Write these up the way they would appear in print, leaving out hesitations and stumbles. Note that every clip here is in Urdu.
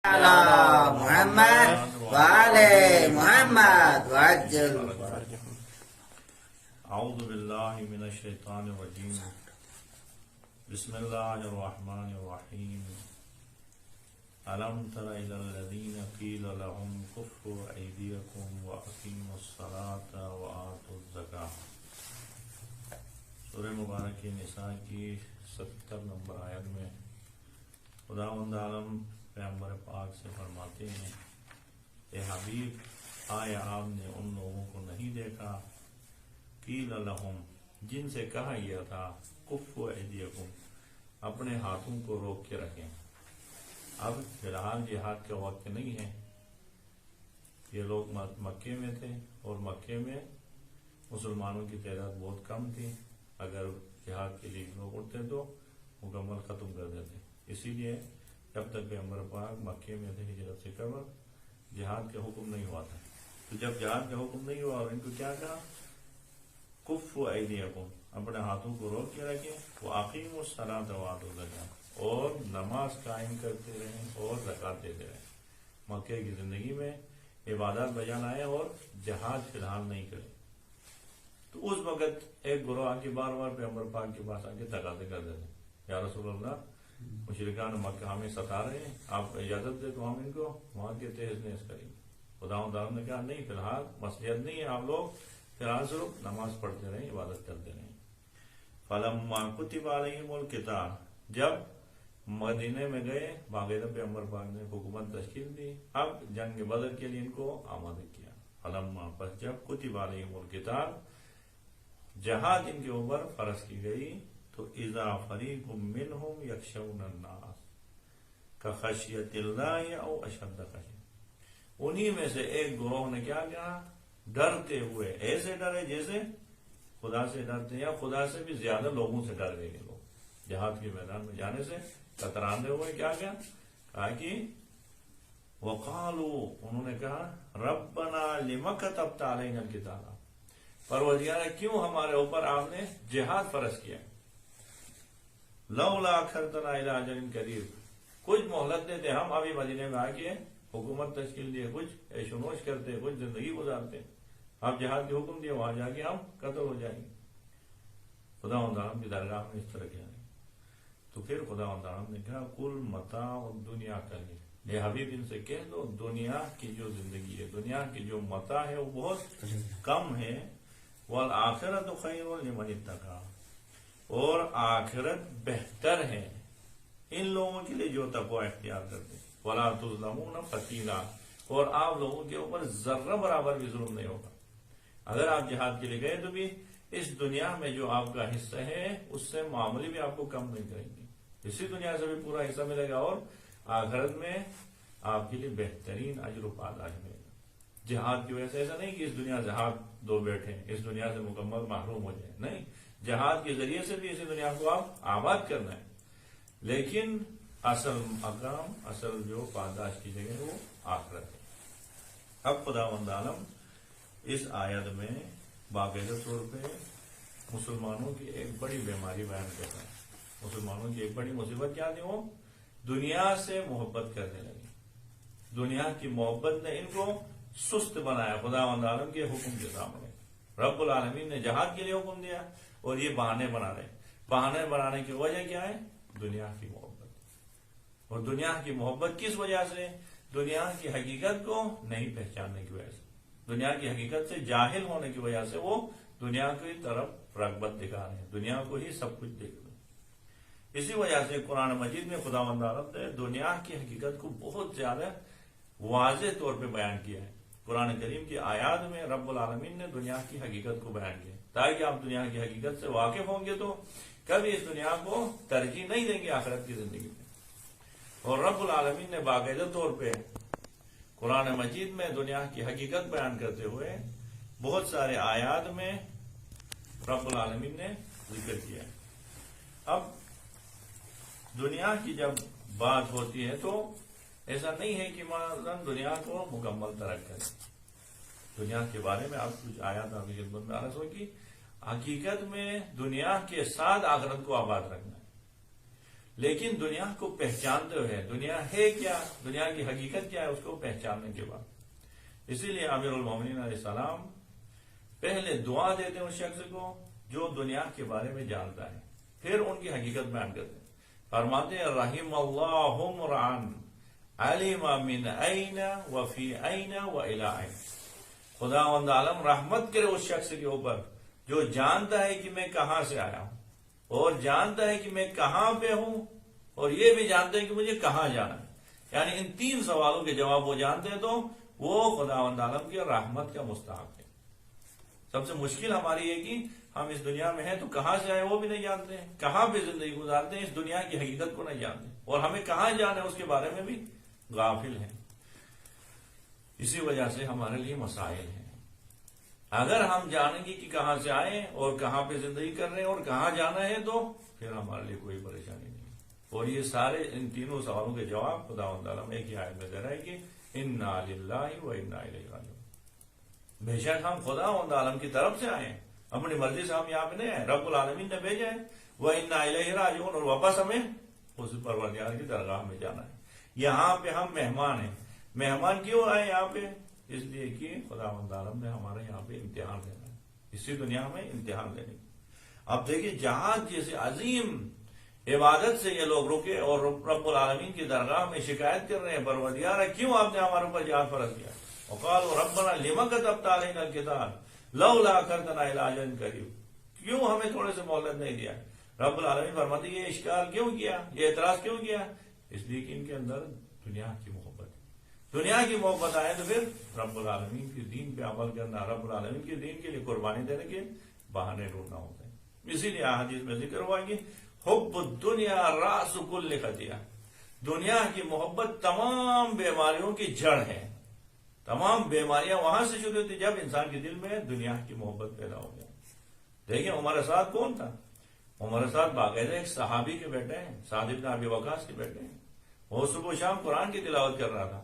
على محمد وعلى محمد وعجل. اعوذ باللہ من الشیطان الرجیم بسم اللہ الرحمن الرحیم الم تر الی الذین قیل لهم کفوا ایدیکم واقیموا الصلاة وآتوا الزکاة. سورہ مبارک نساء کی 70 نمبر آیت میں خداوند عالم پیغمبر پاک سے فرماتے ہیں، اے حبیب، آیا آپ نے ان لوگوں کو نہیں دیکھا قیل لہم، جن سے کہا گیا تھا کفوا ایدیکم، اپنے ہاتھوں کو روک کے رکھیں. اب فی الحال جہاد کا وقت نہیں ہے. یہ لوگ مکے میں تھے اور مکے میں مسلمانوں کی تعداد بہت کم تھی. اگر جہاد کے لیے لوگ اٹھتے تو مکمل ختم کر دیتے. اسی لیے جب تک پیغمبر پاک مکے میں تھے ہجرت سے قبل جہاد کا حکم نہیں ہوا تھا. تو جب جہاد کا حکم نہیں ہوا اور ان کو کیا کہا، کفوا ایدیکم، اپنے ہاتھوں کو روک کے رکھیں، واقیموا الصلاۃ وآتوا الزکاۃ، اور نماز قائم کرتے رہیں اور زکوٰۃ دیتے رہیں. مکے کی زندگی میں عبادات بجا لائیں اور جہاد فی الحال نہیں کریں. تو اس وقت ایک گروہ آ کے بار بار پیغمبر پاک کے پاس آ کے تقاضے کر دیتے، یا رسول اللہ، مشرکان مکہ ہمیں ستا رہے ہیں، آپ اجازت دے تو ہم ان کو وہاں کے تہز نیز کریں گے. خداوند نے کہا نہیں، فی الحال مصلحت نہیں ہے، آپ لوگ فی الحال صرف نماز پڑھتے رہیں، عبادت کرتے رہیں. فلما کتب علیہم القتال، جب مدینے میں گئے باقاعدہ پیغمبر پاک نے حکومت تشکیل دی، اب جنگ بدر کے لیے ان کو آمادہ کیا. فلما، پس جب کتب علیہم القتال، جہاد ان کے اوپر فرض کی گئی، تو اذا فریق منہم یخشون الناس کخشیۃ اللہ او اشد خشیہ، انہی میں سے ایک گروہ نے کیا کیا، ڈرتے ہوئے، ایسے ڈرے جیسے خدا سے ڈرتے یا خدا سے بھی زیادہ لوگوں سے ڈر گئے. لوگ جہاد کے میدان میں جانے سے کتراندے ہوئے کیا کہا کہ وقالوا، انہوں نے کہا ربنا لم كتبت علینا القتال، پروردگار کیوں ہمارے اوپر آپ نے جہاد فرض کیا، لولا اخرتنا الی اجل قریب، کچھ مہلت دیتے، ہم ابھی مدینے میں آ کے حکومت تشکیل دیے، کچھ عیش و نوش کرتے، کچھ زندگی گزارتے، آپ جہاد کے حکم دیے، وہاں جا کے ہم قتل ہو جائیں گے. خداوند عالم کی درگاہ میں اس طرح کیا نہیں. تو پھر خداوند عالم نے کہا کل متاع الدنیا قلیل، اے حبیب ان سے کہہ دو دنیا کی جو زندگی ہے، دنیا کی جو متاع ہے وہ بہت کم ہے. والآخرۃ خیر لمن اتقی، اور آخرت بہتر ہے ان لوگوں کے لیے جو تقوی اختیار کرتے. ولا تظلمون فتیلا، اور آپ لوگوں کے اوپر ذرہ برابر بھی ظلم نہیں ہوگا. اگر آپ جہاد کے لیے گئے تو بھی اس دنیا میں جو آپ کا حصہ ہے اس سے معمولی بھی آپ کو کم نہیں کریں گے، اسی دنیا سے بھی پورا حصہ ملے گا، اور آخرت میں آپ کے لیے بہترین اجر و پاداش ملے گا. جہاد کی وجہ سے ایسا نہیں کہ اس دنیا سے ہاتھ دو بیٹھے، اس دنیا سے مکمل محروم ہو جائیں، نہیں، جہاد کے ذریعے سے بھی اسی دنیا کو آپ آباد کرنا ہے، لیکن اصل مقام، اصل جو پاداش کی جگہ وہ آخرت ہے. اب خداوند عالم اس آیت میں باقاعدہ طور پہ مسلمانوں کی ایک بڑی بیماری بیان کرتا ہے. مسلمانوں کی ایک بڑی مصیبت کیا تھی، وہ دنیا سے محبت کرنے لگے. دنیا کی محبت نے ان کو سست بنایا خداوند عالم کے حکم کے سامنے. رب العالمین نے جہاد کے لیے حکم دیا اور یہ بہانے بنا رہے. بہانے بنانے کی وجہ کیا ہے، دنیا کی محبت. اور دنیا کی محبت کس وجہ سے، دنیا کی حقیقت کو نہیں پہچاننے کی وجہ سے، دنیا کی حقیقت سے جاہل ہونے کی وجہ سے وہ دنیا کی طرف رغبت دکھا رہے ہیں، دنیا کو ہی سب کچھ دیکھ رہے ہیں. اسی وجہ سے قرآن مجید میں خداوند عالم نے دنیا کی حقیقت کو بہت زیادہ واضح طور پہ بیان کیا ہے. قرآن کریم کی آیات میں رب العالمین نے دنیا کی حقیقت کو بیان کیا تاکہ آپ دنیا کی حقیقت سے واقف ہوں گے تو کبھی اس دنیا کو ترجیح نہیں دیں گے آخرت کی زندگی میں. اور رب العالمین نے باقاعدہ طور پہ قرآن مجید میں دنیا کی حقیقت بیان کرتے ہوئے بہت سارے آیات میں رب العالمین نے ذکر کیا. اب دنیا کی جب بات ہوتی ہے تو ایسا نہیں ہے کہ مثلا دنیا کو مکمل ترک کریں. دنیا کے بارے میں آپ کچھ آیات آپ کی خدمت میں عرض ہوگی. حقیقت میں دنیا کے ساتھ آخرت کو آباد رکھنا ہے، لیکن دنیا کو پہچانتے ہوئے، دنیا ہے کیا، دنیا کی حقیقت کیا ہے، اس کو پہچاننے کے بعد، اسی لیے امیر المومنین علیہ السلام پہلے دعا دیتے ہیں اس شخص کو جو دنیا کے بارے میں جانتا ہے، پھر ان کی حقیقت بیان کرتے ہیں۔ فرماتے ہیں رحم اللہ امرأن علم من این وفی این والی این، خداوند عالم رحمت کرے اس شخص کے اوپر جو جانتا ہے کہ میں کہاں سے آیا ہوں، اور جانتا ہے کہ میں کہاں پہ ہوں، اور یہ بھی جانتا ہے کہ مجھے کہاں جانا ہے۔ یعنی ان تین سوالوں کے جواب وہ جانتے ہیں تو وہ خداوند عالم کی رحمت کا مستحق ہے۔ سب سے مشکل ہماری ہے کہ ہم اس دنیا میں ہیں تو کہاں سے آئے وہ بھی نہیں جانتے ہیں، کہاں پہ زندگی گزارتے ہیں اس دنیا کی حقیقت کو نہیں جانتے، اور ہمیں کہاں جانا ہے اس کے بارے میں بھی غافل ہیں۔ اسی وجہ سے ہمارے لیے مسائل ہیں۔ اگر ہم جانیں گے کہ کہاں سے آئے اور کہاں پہ زندگی کر رہے ہیں اور کہاں جانا ہے تو پھر ہمارے لیے کوئی پریشانی نہیں، اور یہ سارے ان تینوں سوالوں کے جواب خداوند تعالیٰ ایک ہی آیت میں دے رہا ہے کہ انا للہ و انا الیہ راجعون، بے شک ہم خداوند عالم کی طرف سے آئے ہیں، اپنی مرضی سے ہم یہاں پہ نہیں آئے، رب العالمین نے بھیجا ہے، وہ انا الیہ راجعون، اور واپس ہمیں اس پروردگار کی درگاہ میں جانا ہے۔ یہاں پہ ہم مہمان ہیں۔ مہمان کیوں آئے یہاں پہ؟ اس لیے کہ خداوند عالم نے ہمارے یہاں پہ امتحان دینا ہے، اسی دنیا میں امتحان دینے۔ اب دیکھیے جہاز جیسے عظیم عبادت سے یہ لوگ رکے اور رب العالمین کی درگاہ میں شکایت کر رہے ہیں، پروردگار کیوں آپ نے ہمارے اوپر جہاد فرض کیا؟ وقالوا ربنا لما كتبت علينا القتال لولا اخرتنا الى اجل قريب، کیوں ہمیں تھوڑے سے مہلت نہیں دیا؟ رب العالمین فرماتے ہیں یہ اشکال کیوں کیا، یہ اعتراض کیوں کیا؟ اس لیے کہ ان کے اندر دنیا کی محبت ہے۔ دنیا کی محبت آئے تو پھر رب العالمین کے دین پہ عمل کرنا، رب العالمین کے دین کے لیے قربانی دینے کے بہانے ڈھونڈنا ہوتا ہے۔ اسی لیے حدیث میں ذکر ہوا کہ حب الدنیا راس کل خطیہ، دنیا کی محبت تمام بیماریوں کی جڑ ہے۔ تمام بیماریاں وہاں سے شروع ہوتی جب انسان کے دل میں دنیا کی محبت پیدا ہو جائے۔ دیکھیں عمر سعد کون تھا؟ عمر سعد باقاعدہ ایک صحابی کے بیٹے ہیں، سعد بن ابی وقاص کے بیٹے ہیں۔ وہ صبح و شام قرآن کی تلاوت کر رہا تھا،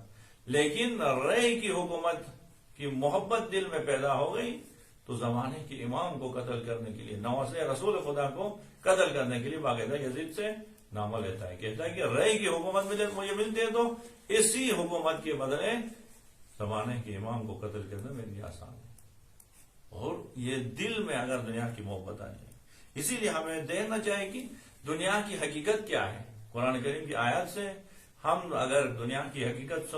لیکن رے کی حکومت کی محبت دل میں پیدا ہو گئی تو زمانے کے امام کو قتل کرنے کے لیے، نواسے رسول خدا کو قتل کرنے کے لیے باقاعدہ یزید سے نامہ لیتا ہے، کہتا ہے کہ رے کی حکومت مجھے ملتی ہے تو اسی حکومت کے بدلے زمانے کے امام کو قتل کرنا میرے لیے آسان ہے۔ اور یہ دل میں اگر دنیا کی محبت آ جائے، اسی لیے ہمیں دیکھنا چاہیے کہ دنیا کی حقیقت کیا ہے۔ قرآن کریم کی آیات سے ہم اگر دنیا کی حقیقت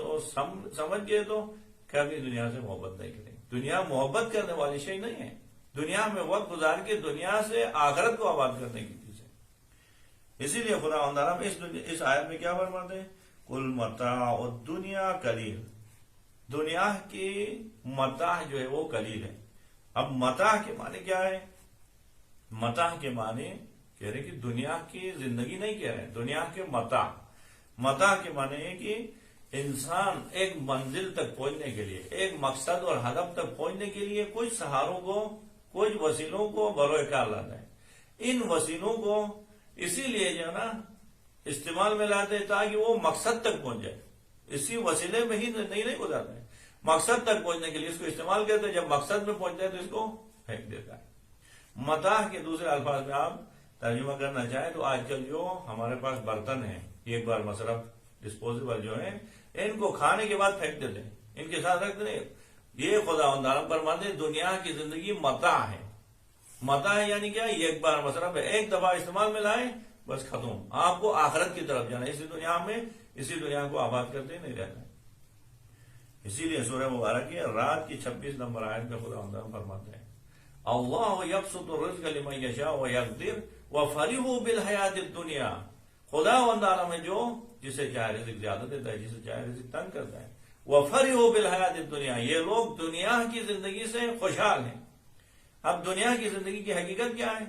سمجھ گئے تو کبھی دنیا سے محبت نہیں کریں۔ دنیا محبت کرنے والی شے نہیں ہے، دنیا میں وقت گزار کے دنیا سے آخرت کو آباد کرنے کی چیز ہے۔ اسی لیے خداوند تعالیٰ اس آیت میں کیا فرماتے ہیں؟ کل متاع الدنیا قلیل، دنیا کی متاع جو ہے وہ قلیل ہے۔ اب متاع کے معنی کیا ہے؟ متاع کے معنی کہہ رہے کہ دنیا کی زندگی نہیں کہہ رہے، دنیا کے متاع۔ متاع کے معنی ہے کہ انسان ایک منزل تک پہنچنے کے لیے، ایک مقصد اور ہدف تک پہنچنے کے لیے کچھ سہاروں کو، کچھ وسیلوں کو بروئے کار لاتا ہے۔ ان وسیلوں کو اسی لیے جو ہے نا استعمال میں لاتے ہیں تاکہ وہ مقصد تک پہنچ جائے، اسی وسیلے میں ہی نہیں گزارتا ہے، مقصد تک پہنچنے کے لیے اس کو استعمال کرتے ہیں، جب مقصد میں پہنچتا ہے تو اس کو پھینک دیتا ہے۔ متاع کے دوسرے الفاظ میں آپ ترجمہ کرنا چاہیں تو آج کل جو ہمارے پاس برتن ہیں، ایک بار مصرف ڈسپوزیبل جو ہیں، ان کو کھانے کے بعد پھینک دیتے ہیں، ان کے ساتھ رکھتے نہیں۔ یہ خداوند تعالیٰ فرماتے ہیں دنیا کی زندگی متاع ہے۔ متاع ہے یعنی کیا؟ ایک بار مصرف ہے، ایک دفعہ استعمال میں لائے بس ختم، آپ کو آخرت کی طرف جانا ہے، اسی دنیا میں اسی دنیا کو آباد کرتے نہیں رہنا ہے۔ اسی لیے سورہ مبارک کی رات کی 26 نمبر آیت میں خداوند تعالیٰ فرماتے ہیں اللہ یبسط الرزق لمن یشاء ویقدر وفرحوا بالحیات الدنیا، خداوند تعالیٰ میں جو جسے چاہے رزق زیادہ دیتا ہے، جسے چاہے رزق تنگ کرتا ہے۔ وفرحوا بالحیات الدنیا، یہ لوگ دنیا کی زندگی سے خوشحال ہیں۔ اب دنیا کی زندگی کی حقیقت کیا ہے؟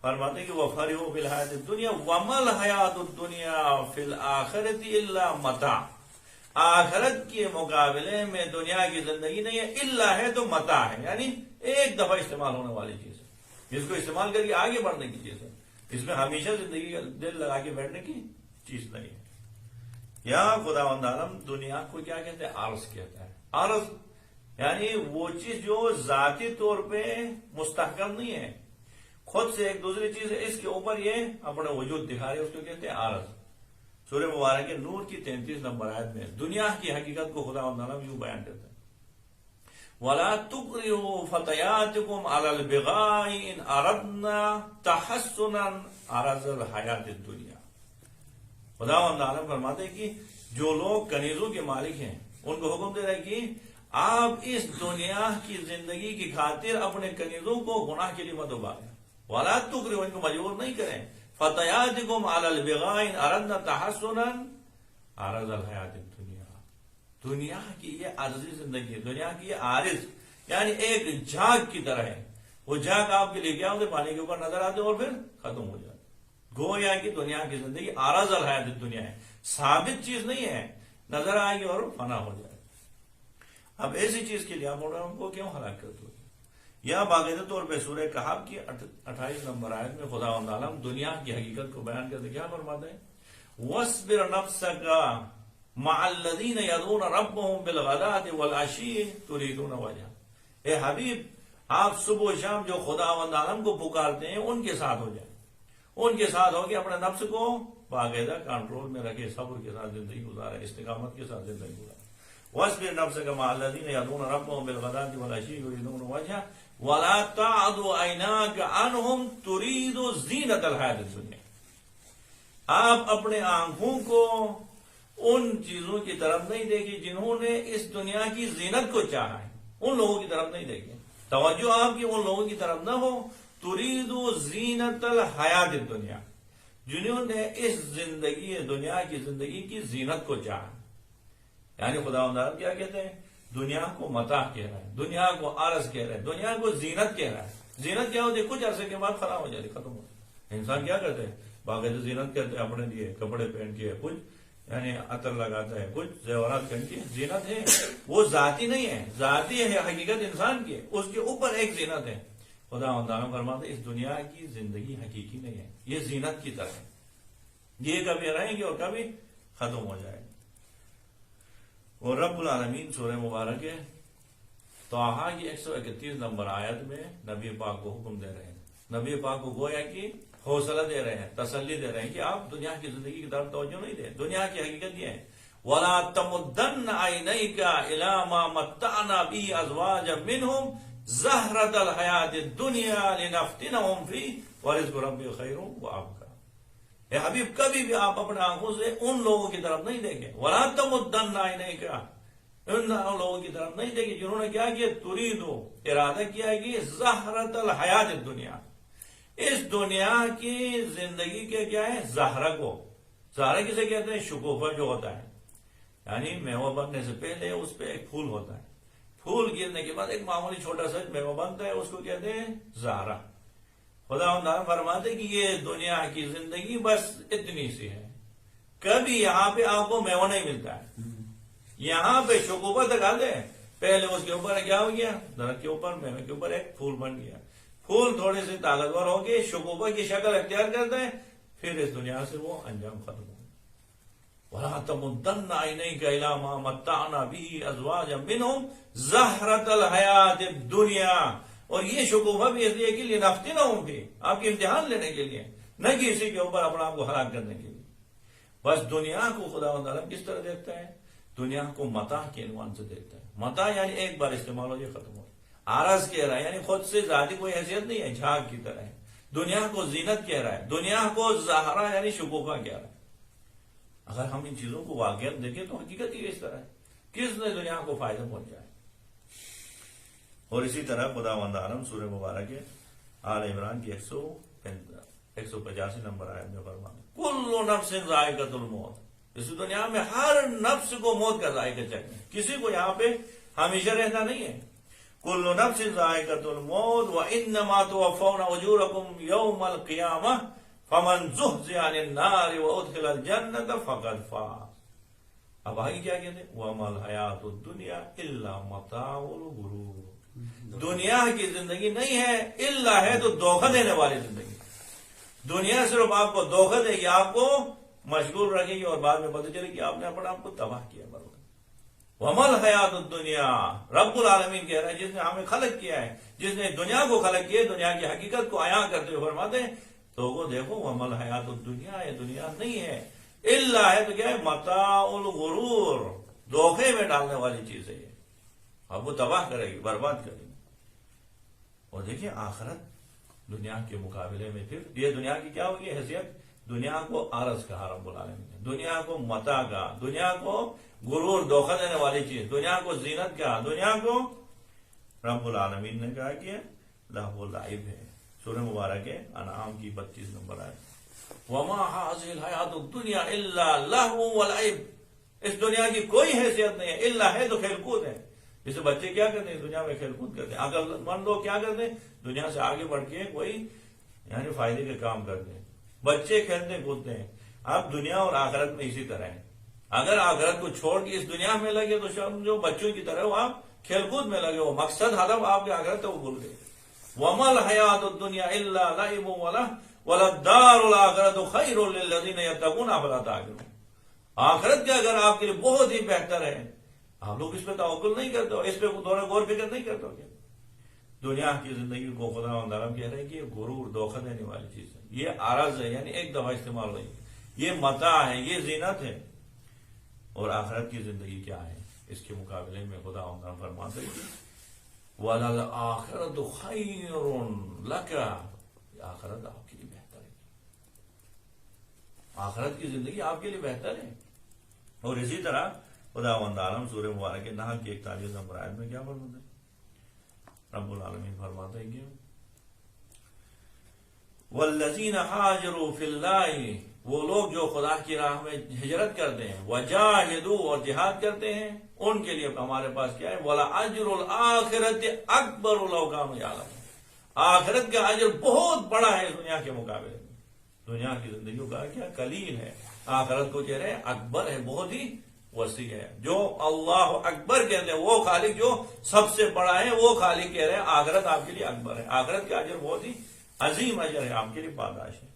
فرماتے ہیں کہ وفرحوا بالحیات الدنیا وما الحیات الدنیا فی الآخرۃ الا متاع، آخرت کے مقابلے میں دنیا کی زندگی نہیں ہے، الا ہے تو متاع ہے، یعنی ایک دفعہ استعمال ہونے والی چیز ہے، جس کو استعمال کر کے آگے بڑھنے کی چیز ہے، اس میں ہمیشہ زندگی کا دل لگا کے بیٹھنے کی چیز نہیں ہے۔ یہاں خداوند عالم دنیا کو کیا کہتے ہیں؟ عرض کہتا ہے۔ عرض یعنی وہ چیز جو ذاتی طور پہ مستحکم نہیں ہے، خود سے ایک دوسری چیز ہے، اس کے اوپر یہ اپنا وجود دکھا رہے، اس کو کہتے ہیں عارض۔ سورہ مبارک کے نور کی 33 نمبر آیت میں دنیا کی حقیقت کو خدا تعالیٰ یوں بیان کرتے ہیں، وَلَا تُكْرِهُ فَتَيَاتِكُمْ عَلَى الْبِغَاءِ إِنْ أَرَدْنَا تَحَسُّنًا عَرَضَ الْحَيَاةِ الدُّنْيَا۔ خدا تعالیٰ فرماتے ہیں کہ جو لوگ کنیزوں کے مالک ہیں ان کو حکم دے رہا ہے کہ آپ اس دنیا کی زندگی کی خاطر اپنے کنیزوں کو گناہ کے لیے مت ابھاریں، وَلَا تُكْرِهُ، ان کو مجبور نہیں کریں، فَتَيَاتِكُمْ عَلَى الْبِغَاءِ إِنْ أَرَدْنَا تَحَسُّنًا عَرَضَ الْحَيَاةِ الدُّنْيَا۔ دنیا کی یہ عارضی زندگی ہے، دنیا کی یہ عارض یعنی ایک جھاگ کی طرح ہے، وہ جھاگ آپ کے لیے کیا ہوتے، پانی کے اوپر نظر آتے اور پھر ختم ہو جاتے۔ گویا کہ دنیا کی زندگی عارض الحیات الدنیا ہے، ثابت چیز نہیں ہے، نظر آئے گی اور فنا ہو جائے۔ اب ایسی چیز کے لیے آپ بول رہے ہیں ان کو کیوں ہلاکت ہوگی؟ یا باقاعدہ طور پہ سورہ کہف کی 28 نمبر آیت میں خدا تعالیٰ دنیا کی حقیقت کو بیان کرتے کیا فرماتے ہیں، وَاصْبِرْ نَفْسَكَ مَعَ الَّذِينَ يَدْعُونَ رَبَّهُمْ بِالْغَدَاةِ وَالْعَشِيِّ يُرِيدُونَ وَجْهَهُ۔ اے حبیب آپ صبح و شام جو خدا تعالیٰ کو پکارتے ہیں ان کے ساتھ ہو جائیں، ان کے ساتھ ہو کے اپنے نفس کو باقاعدہ کنٹرول میں رکھے، صبر کے ساتھ زندگی گزارے، استقامت کے ساتھ زندگی گزارے۔ وَاصْبِرْ نَفْسَكَ مَعَ الَّذِينَ يَدْعُونَ رَبَّهُمْ بِالْغَدَاةِ وَالْعَشِيِّ يُرِيدُونَ وَجْهَهُ وَلَا تَعْدُ عَيْنَاكَ عَنْهُمْ تُرِيدُ زِينَةَ الْحَيَاةِ الدُّنْيَا۔ آپ اپنے آنکھوں کو ان چیزوں کی طرف نہیں دیکھی جنہوں نے اس دنیا کی زینت کو چاہا ہے، ان لوگوں کی طرف نہیں دیکھیں، توجہ آپ کی ان لوگوں کی طرف نہ ہو، تريد زینت الحیات الدنیا، جنہوں نے اس زندگی دنیا کی زندگی کی زینت کو چاہا۔ یعنی خدا تعالیٰ کیا کہتے ہیں، دنیا کو متاع کہہ رہا ہے، دنیا کو عرض کہہ رہا ہے، دنیا کو زینت کہہ رہا ہے۔ زینت کیا ہوتی ہے، کچھ عرصے کے بعد خراب ہو جاتی، ختم ہو جاتی۔ انسان کیا کرتے ہیں، باقاعدہ زینت کرتے ہیں، اپنے لیے کپڑے پہن کے، کچھ یعنی عطر لگاتا ہے، کچھ زیورات پہن کے، زینت ہے، وہ ذاتی نہیں ہے، ذاتی ہے حقیقت انسان کی، اس کے اوپر ایک زینت ہے۔ خدا تعالیٰ فرماتے ہیں اس دنیا کی زندگی حقیقی نہیں ہے، یہ زینت کی طرح ہے، یہ کبھی رہیں گے اور کبھی ختم ہو جائے گی۔ اور رب العالمین سورہ مبارک ہے طٰہٰ کی 131 نمبر آیت میں نبی پاک کو حکم دے رہے ہیں، نبی پاک کو گویا کہ حوصلہ دے رہے ہیں، تسلی دے رہے ہیں کہ آپ دنیا کی زندگی کی طرف توجہ نہیں دیں، دنیا کی حقیقت یہ ہے، وَلَا تَمُدَّنَّ عَيْنَيْكَ إِلَىٰ مَا مَتَّعْنَا بِهِ أَزْوَاجًا مِّنْهُمْ زَهْرَةَ الْحَيَاةِ الدُّنْيَا لِنَفْتِنَهُمْ فِيهِ وَرِزْقُ رَبِّكَ خَيْرٌ وَأَبْقَىٰ۔ اے حبیب کبھی بھی آپ اپنے آنکھوں سے ان لوگوں کی طرف نہیں دیکھیں، وَلَا تَمُدَّنَّ عَيْنَيْكَ، ان لوگوں کی طرف نہیں دیکھیں جنہوں نے کیا کیا، تُرِيدُ ارادہ کیا ہے کہ زَهْرَةَ الْحَيَاةِ الدُّنْيَا، اس دنیا کی زندگی کے کیا ہے، زہرہ کو، زہرہ کسے کہتے ہیں، شکوفہ جو ہوتا ہے، یعنی میوہ بننے سے پہلے اس پہ ایک پھول ہوتا ہے، پھول گرنے کے بعد ایک معمولی چھوٹا سا میوہ بنتا ہے، اس کو کہتے ہیں زہرہ۔ خدا تعالیٰ فرماتے کہ یہ دنیا کی زندگی بس اتنی سی ہے، کبھی یہاں پہ آپ کو میوہ نہیں ملتا ہے، یہاں پہ شکوفہ تک آتے ہیں، پہلے اس کے اوپر کیا ہو گیا، درخت کے اوپر میوہ کے اوپر ایک پھول بن گیا، پھول تھوڑے سے طاقتور ہو کے شکوفہ کی شکل اختیار کرتے ہیں، پھر اس دنیا سے وہ انجام ختم ہو۔ وَلَا تَمُدَّنَّ عَيْنَيْكَ إِلَىٰ مَا مَتَّعْنَا بِهِ أَزْوَاجًا مِّنْهُمْ زَهْرَةَ الْحَيَاةِ الدُّنْيَا، اور یہ شکوفہ بھی اس لیے کہ لِنَفْتِنَهُمْ فِيهِ، آپ کے امتحان لینے کے لیے، نہ کہ اسی کے اوپر اپنا آپ کو ہلاک کرنے کے لیے۔ بس دنیا کو خدا تعالیٰ کس طرح دیکھتا ہے، دنیا کو متاع کے عنوان سے دیکھتا ہے، متاع یعنی ایک بار استعمال ہو جائے ختم ہو، عارض کہہ رہا ہے یعنی خود سے ذاتی کوئی حیثیت نہیں ہے، جھاگ کی طرح ہے، دنیا کو زینت کہہ رہا ہے، دنیا کو زہرہ یعنی شکوفہ کہہ رہا ہے۔ اگر ہم ان چیزوں کو واقعات دیکھیں تو حقیقت ہی اس طرح ہے، کس نے دنیا کو فائدہ پہنچایا ہے۔ اور اسی طرح خدا تعالیٰ سورہ مبارک آل عمران کی 185 نمبر آیت میں فرماتا ہے، کل نفس ذائقۃ الموت، اس دنیا میں ہر نفس کو موت کا ذائقہ چکھنا ہے، کسی کو یہاں پہ ہمیشہ رہنا نہیں ہے۔ کل نفس ذائقۃ الموت وانما توفون اجورکم یوم القیامہ فمن زحزح عن النار وادخل الجنة فقد فاز۔ اب آگے کیا کہتے ہیں، وما الحیات الدنیا الا متاع الغرور، دنیا کی زندگی نہیں ہے الا ہے تو دھوکہ دینے والی زندگی، دنیا صرف آپ کو دھوکہ دے گی، آپ کو مشغول رکھے گی اور بعد میں پتہ چلے کہ آپ نے اپنے آپ کو تباہ کیا۔ ومل حیات الدنیا، رب العالمین کہہ رہا ہے جس نے ہمیں خلق کیا ہے، جس نے دنیا کو خلق کیا ہے، دنیا کی حقیقت کو عیاں کرتے ہوئے فرماتے ہیں تو وہ دیکھو ومل حیات الدنیا، یہ دنیا نہیں ہے الا ہے تو کیا ہے، متاع الغرور، دھوکے میں ڈالنے والی چیز ہے یہ، اب وہ تباہ کرے گی، برباد کرے گی۔ اور دیکھیے آخرت دنیا کے مقابلے میں پھر یہ دنیا کی کیا ہوگی حیثیت، دنیا کو عارض کہا رب العالمین نے، دنیا کو متاع کہا، دنیا کو غرور دھوکہ دینے والی چیز، دنیا کو زینت کہا، دنیا کو رب العالمین نے کہا کہ لہو لعب ہے۔ سورہ مبارک ہے انعام کی 32 نمبر آئے، وما هذه الحیات الدنیا الا لہو ولعب، اس دنیا کی کوئی حیثیت نہیں ہے، الا ہے تو کھیل کود ہے۔ جیسے بچے کیا کرتے ہیں دنیا میں کھیل کود کرتے ہیں، عقل مند لوگ کیا کرتے ہیں دنیا سے آگے بڑھ کے کوئی یعنی فائدے کے کام کرتے ہیں، بچے کھیلتے کودتے ہیں۔ اب دنیا اور آخرت میں اسی طرح ہے، اگر آخرت کو چھوڑ کے اس دنیا میں لگے تو سمجھو بچوں کی طرح وہ آپ کھیل کود میں لگے، وہ مقصد ہدف آپ کے آخرت وہ بھول گئے۔ وَمَا الْحَيَاةُ الدُّنْيَا إِلَّا لَعِبٌ وَلَلدَّارُ الْآخِرَةُ خَيْرٌ لِلَّذِينَ يَتَّقُونَ أَفَلَا تَعْقِلُونَ۔ آخرت کیا اگر آپ کے لیے بہت ہی بہتر ہے، آپ لوگ اس پہ توقل نہیں کرتے ہو، اس پہ تھوڑا غور فکر نہیں کرتے ہو کیا؟ دنیا کی زندگی کو خدا و تعالیٰ کہہ رہے ہیں کہ یہ غرور دھوکہ دینے والی چیز ہے، یہ عارض ہے یعنی ایک دفعہ استعمال ہوئی، یہ متاع ہے، یہ زینت ہے۔ اور آخرت کی زندگی کیا ہے اس کے مقابلے میں خدا و تعالیٰ فرماتے ہیں وَلَلْآخِرَةُ خَيْرٌ لَكَ، آخرت آپ کے لیے بہتر ہے، آخرت کی زندگی آپ کے لیے بہتر ہے۔ اور اسی طرح خدا و تعالیٰ سورہ مبارک نحل کی 41 نمبر آیت میں کیا فرماتے ہیں، رب العالمین فرماتے ہیں کہ والذین ہاجروا فی اللہ، وہ لوگ جو خدا کی راہ میں ہجرت کرتے ہیں، وجاہدوا، اور جہاد کرتے ہیں، ان کے لیے ہمارے پاس کیا ہے، وَلَأَجْرُ الْآخِرَةِ أَكْبَرُ لَوْ كَانُوا يَعْلَمُونَ، آخرت کا اجر بہت بڑا ہے اس دنیا کے مقابلے میں۔ دنیا کی زندگیوں کا کیا قلیل ہے، آخرت کو کہہ رہے ہیں اکبر ہے، بہت ہی وسیع ہے۔ جو اللہ اکبر کہتے ہیں وہ خالق جو سب سے بڑا ہے، وہ خالق کہہ رہے ہیں آخرت آپ کے لیے اکبر ہے، آخرت کا اجر بہت ہی عظیم اجر ہے، آپ کے لیے پاداش ہے۔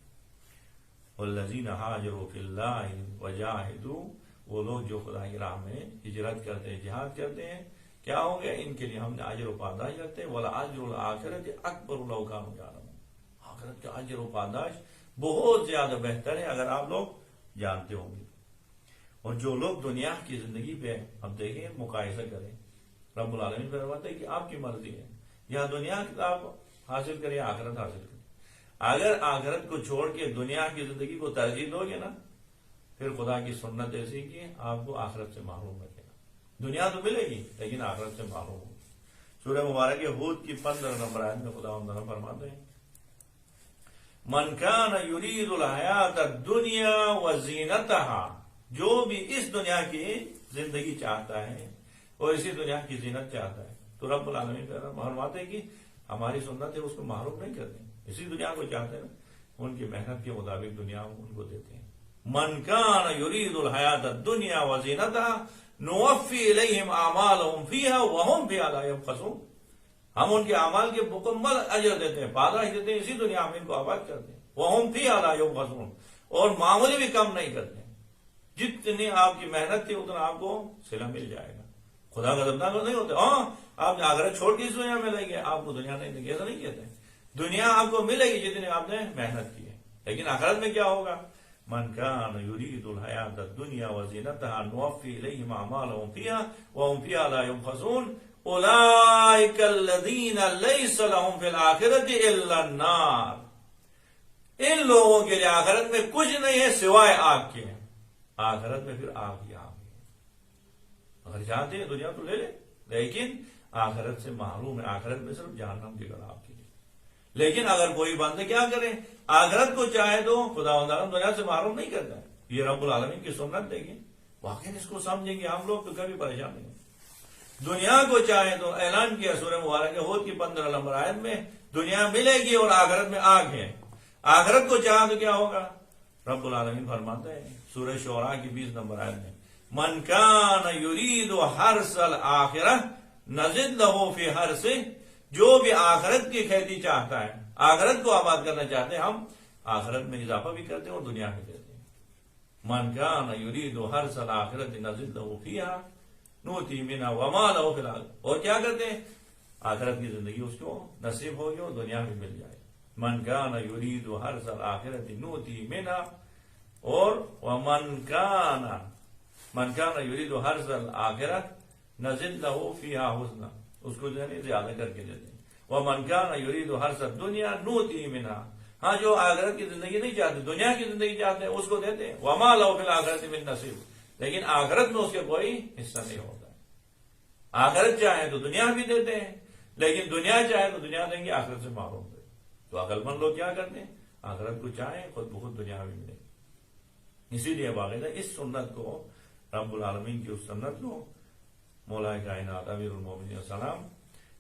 والذین ہاجروا فی اللہ وجاہدوا، وہ لوگ جو خدا کی راہ میں ہجرت کرتے ہیں، جہاد کرتے ہیں، کیا ہو گیا، ان کے لیے ہم نے اجر و پاداش رکھتے ہیں، وَلَأَجْرُ الْآخِرَةِ أَكْبَرُ لَوْ كَانُوا يَعْلَمُونَ، آخرت کا اجر و پاداش بہت زیادہ بہتر ہے اگر آپ لوگ جانتے ہوں گے۔ اور جو لوگ دنیا کی زندگی پہ اب دیکھیں مقایسہ کریں، رب العالمین فرماتا ہے کہ آپ کی مرضی ہے، یا دنیا آپ حاصل کریں یا آخرت حاصل کریں۔ اگر آخرت کو چھوڑ کے دنیا کی زندگی کو ترجیح دو گے نا، پھر خدا کی سنت ایسی کہ آپ کو آخرت سے محروم رکھے گا، دنیا تو ملے گی لیکن آخرت سے محروم ہوگی۔ سورہ مبارک ہود کی 15 نمبر آیت میں خدا تعالیٰ فرماتے ہیں من کان یرید الحیات الدنیا وزینتہا، جو بھی اس دنیا کی زندگی چاہتا ہے اور اسی دنیا کی زینت چاہتا ہے، تو رب العالمین فرماتے ہیں کہ ہماری سنت ہے اس کو محروم نہیں کرتے، اسی دنیا کو چاہتے ہیں ان کی محنت کے مطابق دنیا ان کو دیتے ہیں۔ من کان یرید الحیات الدنیا وزینتہا نوفی الیہم اعمالہم فیہا وہم فیہا لا یبخسون، ہم ان کے اعمال کے مکمل اجر دیتے ہیں، پاداش دیتے ہیں، اسی دنیا میں ان کو آباد کرتے ہیں، وہم فیہا لا یبخسون، اور معمولی بھی کم نہیں کرتے، جتنی آپ کی محنت تھی اتنا آپ کو صلہ مل جائے گا۔ خدا غضبناک نہیں ہوتے، ہاں آپ نے آخرت چھوڑ کے اس دنیا میں لیں گے، آپ کو دنیا نہیں دیں گے، ایسا نہیں کہتے، دنیا آپ کو ملے گی جتنی آپ نے محنت کی ہے، لیکن آخرت میں کیا ہوگا، من کان یرید الحیات الدنیا وزینتہا نوفی الیہم اعمالہم فیہا وہم فیہا لا یبخسون اولئک الذین لیس لہم فی الآخرۃ الا النار، ان لوگوں کے لیے آخرت میں کچھ نہیں ہے سوائے آگ کے، آخرت میں پھر آگ ہی آگ ہے۔ اگر چاہتے ہیں دنیا تو لے لے، لیکن آخرت سے محروم ہے، آخرت میں صرف جہنم کی گڑھ آپ کے لیے۔ لیکن اگر کوئی بندے کیا کرے، آخرت کو چاہے تو خدا و تعالیٰ دنیا سے معروف نہیں کرتا ہے، یہ رب العالمین کی سنت دیکھیں، واقعی اس کو سمجھیں گے ہم لوگ تو کبھی پریشان نہیں ہیں۔ دنیا کو چاہے تو اعلان کیا سورہ مبارک ہود کی 15 نمبر آیت میں، دنیا ملے گی اور آخرت میں آگ ہے، آخرت کو چاہے تو کیا ہوگا، رب العالمین فرماتے ہیں سورہ شعراء کی 20 نمبر آیت میں من کان یرید حرث الآخرہ نزد لہ فی حرثہ، جو بھی آخرت کی کھیتی چاہتا ہے، آخرت کو آباد کرنا چاہتے ہیں، ہم آخرت میں اضافہ بھی کرتے ہیں اور دنیا میں دیتے ہیں۔ من کان یرید حرث الآخرۃ نزد لہ فیہا نوتی منها وما له فی الآخرۃ، اور کیا کرتے ہیں آخرت کی زندگی اس کو نصیب ہوگی اور دنیا میں مل جائے. من کان یرید حرث الآخرۃ نوتی منها، اور من کان یرید حرث الآخرۃ نزد له فیہا حسنا، اس کو جو ہے نا زیادہ کر کے دیتے ہیں. ومن کان یرید حرث الدنیا نوتی منها، ہاں جو آخرت کی زندگی نہیں چاہتے، دنیا کی زندگی چاہتے ہیں، اس کو دیتے ہیں. وما له فی الآخرۃ من نصیب، لیکن آخرت میں اس کے کوئی حصہ نہیں ہوتا. آخرت چاہیں تو دنیا بھی دیتے ہیں، لیکن دنیا چاہیں تو دنیا دیں گے، آخرت سے محروم دیں. تو عقل مند لوگ کیا کرتے ہیں، آخرت کو چاہیں خود بخود دنیا بھی ملے. اسی لیے باقاعدہ اس سنت کو، رب العالمین کی اس سنت کو مولا کائنات امیر المومنین السلام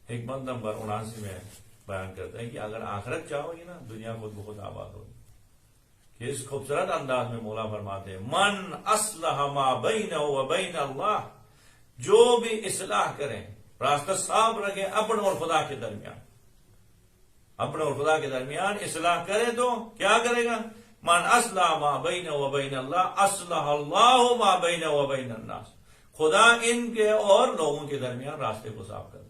حکمت نمبر 79 میں بیان کرتے ہیں کہ اگر آخرت چاہو گی نا، دنیا خود بخود آباد ہوگی. کہ اس خوبصورت انداز میں مولا فرماتے ہیں من اصلح ما بینہ و بین اللہ، جو بھی اصلاح کریں، راستہ صاف رکھیں اپنے اور خدا کے درمیان، اپنے اور خدا کے درمیان اصلاح کرے تو کیا کرے گا، من اصلح ما بینہ و بین اللہ اصلح اللہ ما بینہ و بین الناس، خدا ان کے اور لوگوں کے درمیان راستے کو صاف کرتا ہے.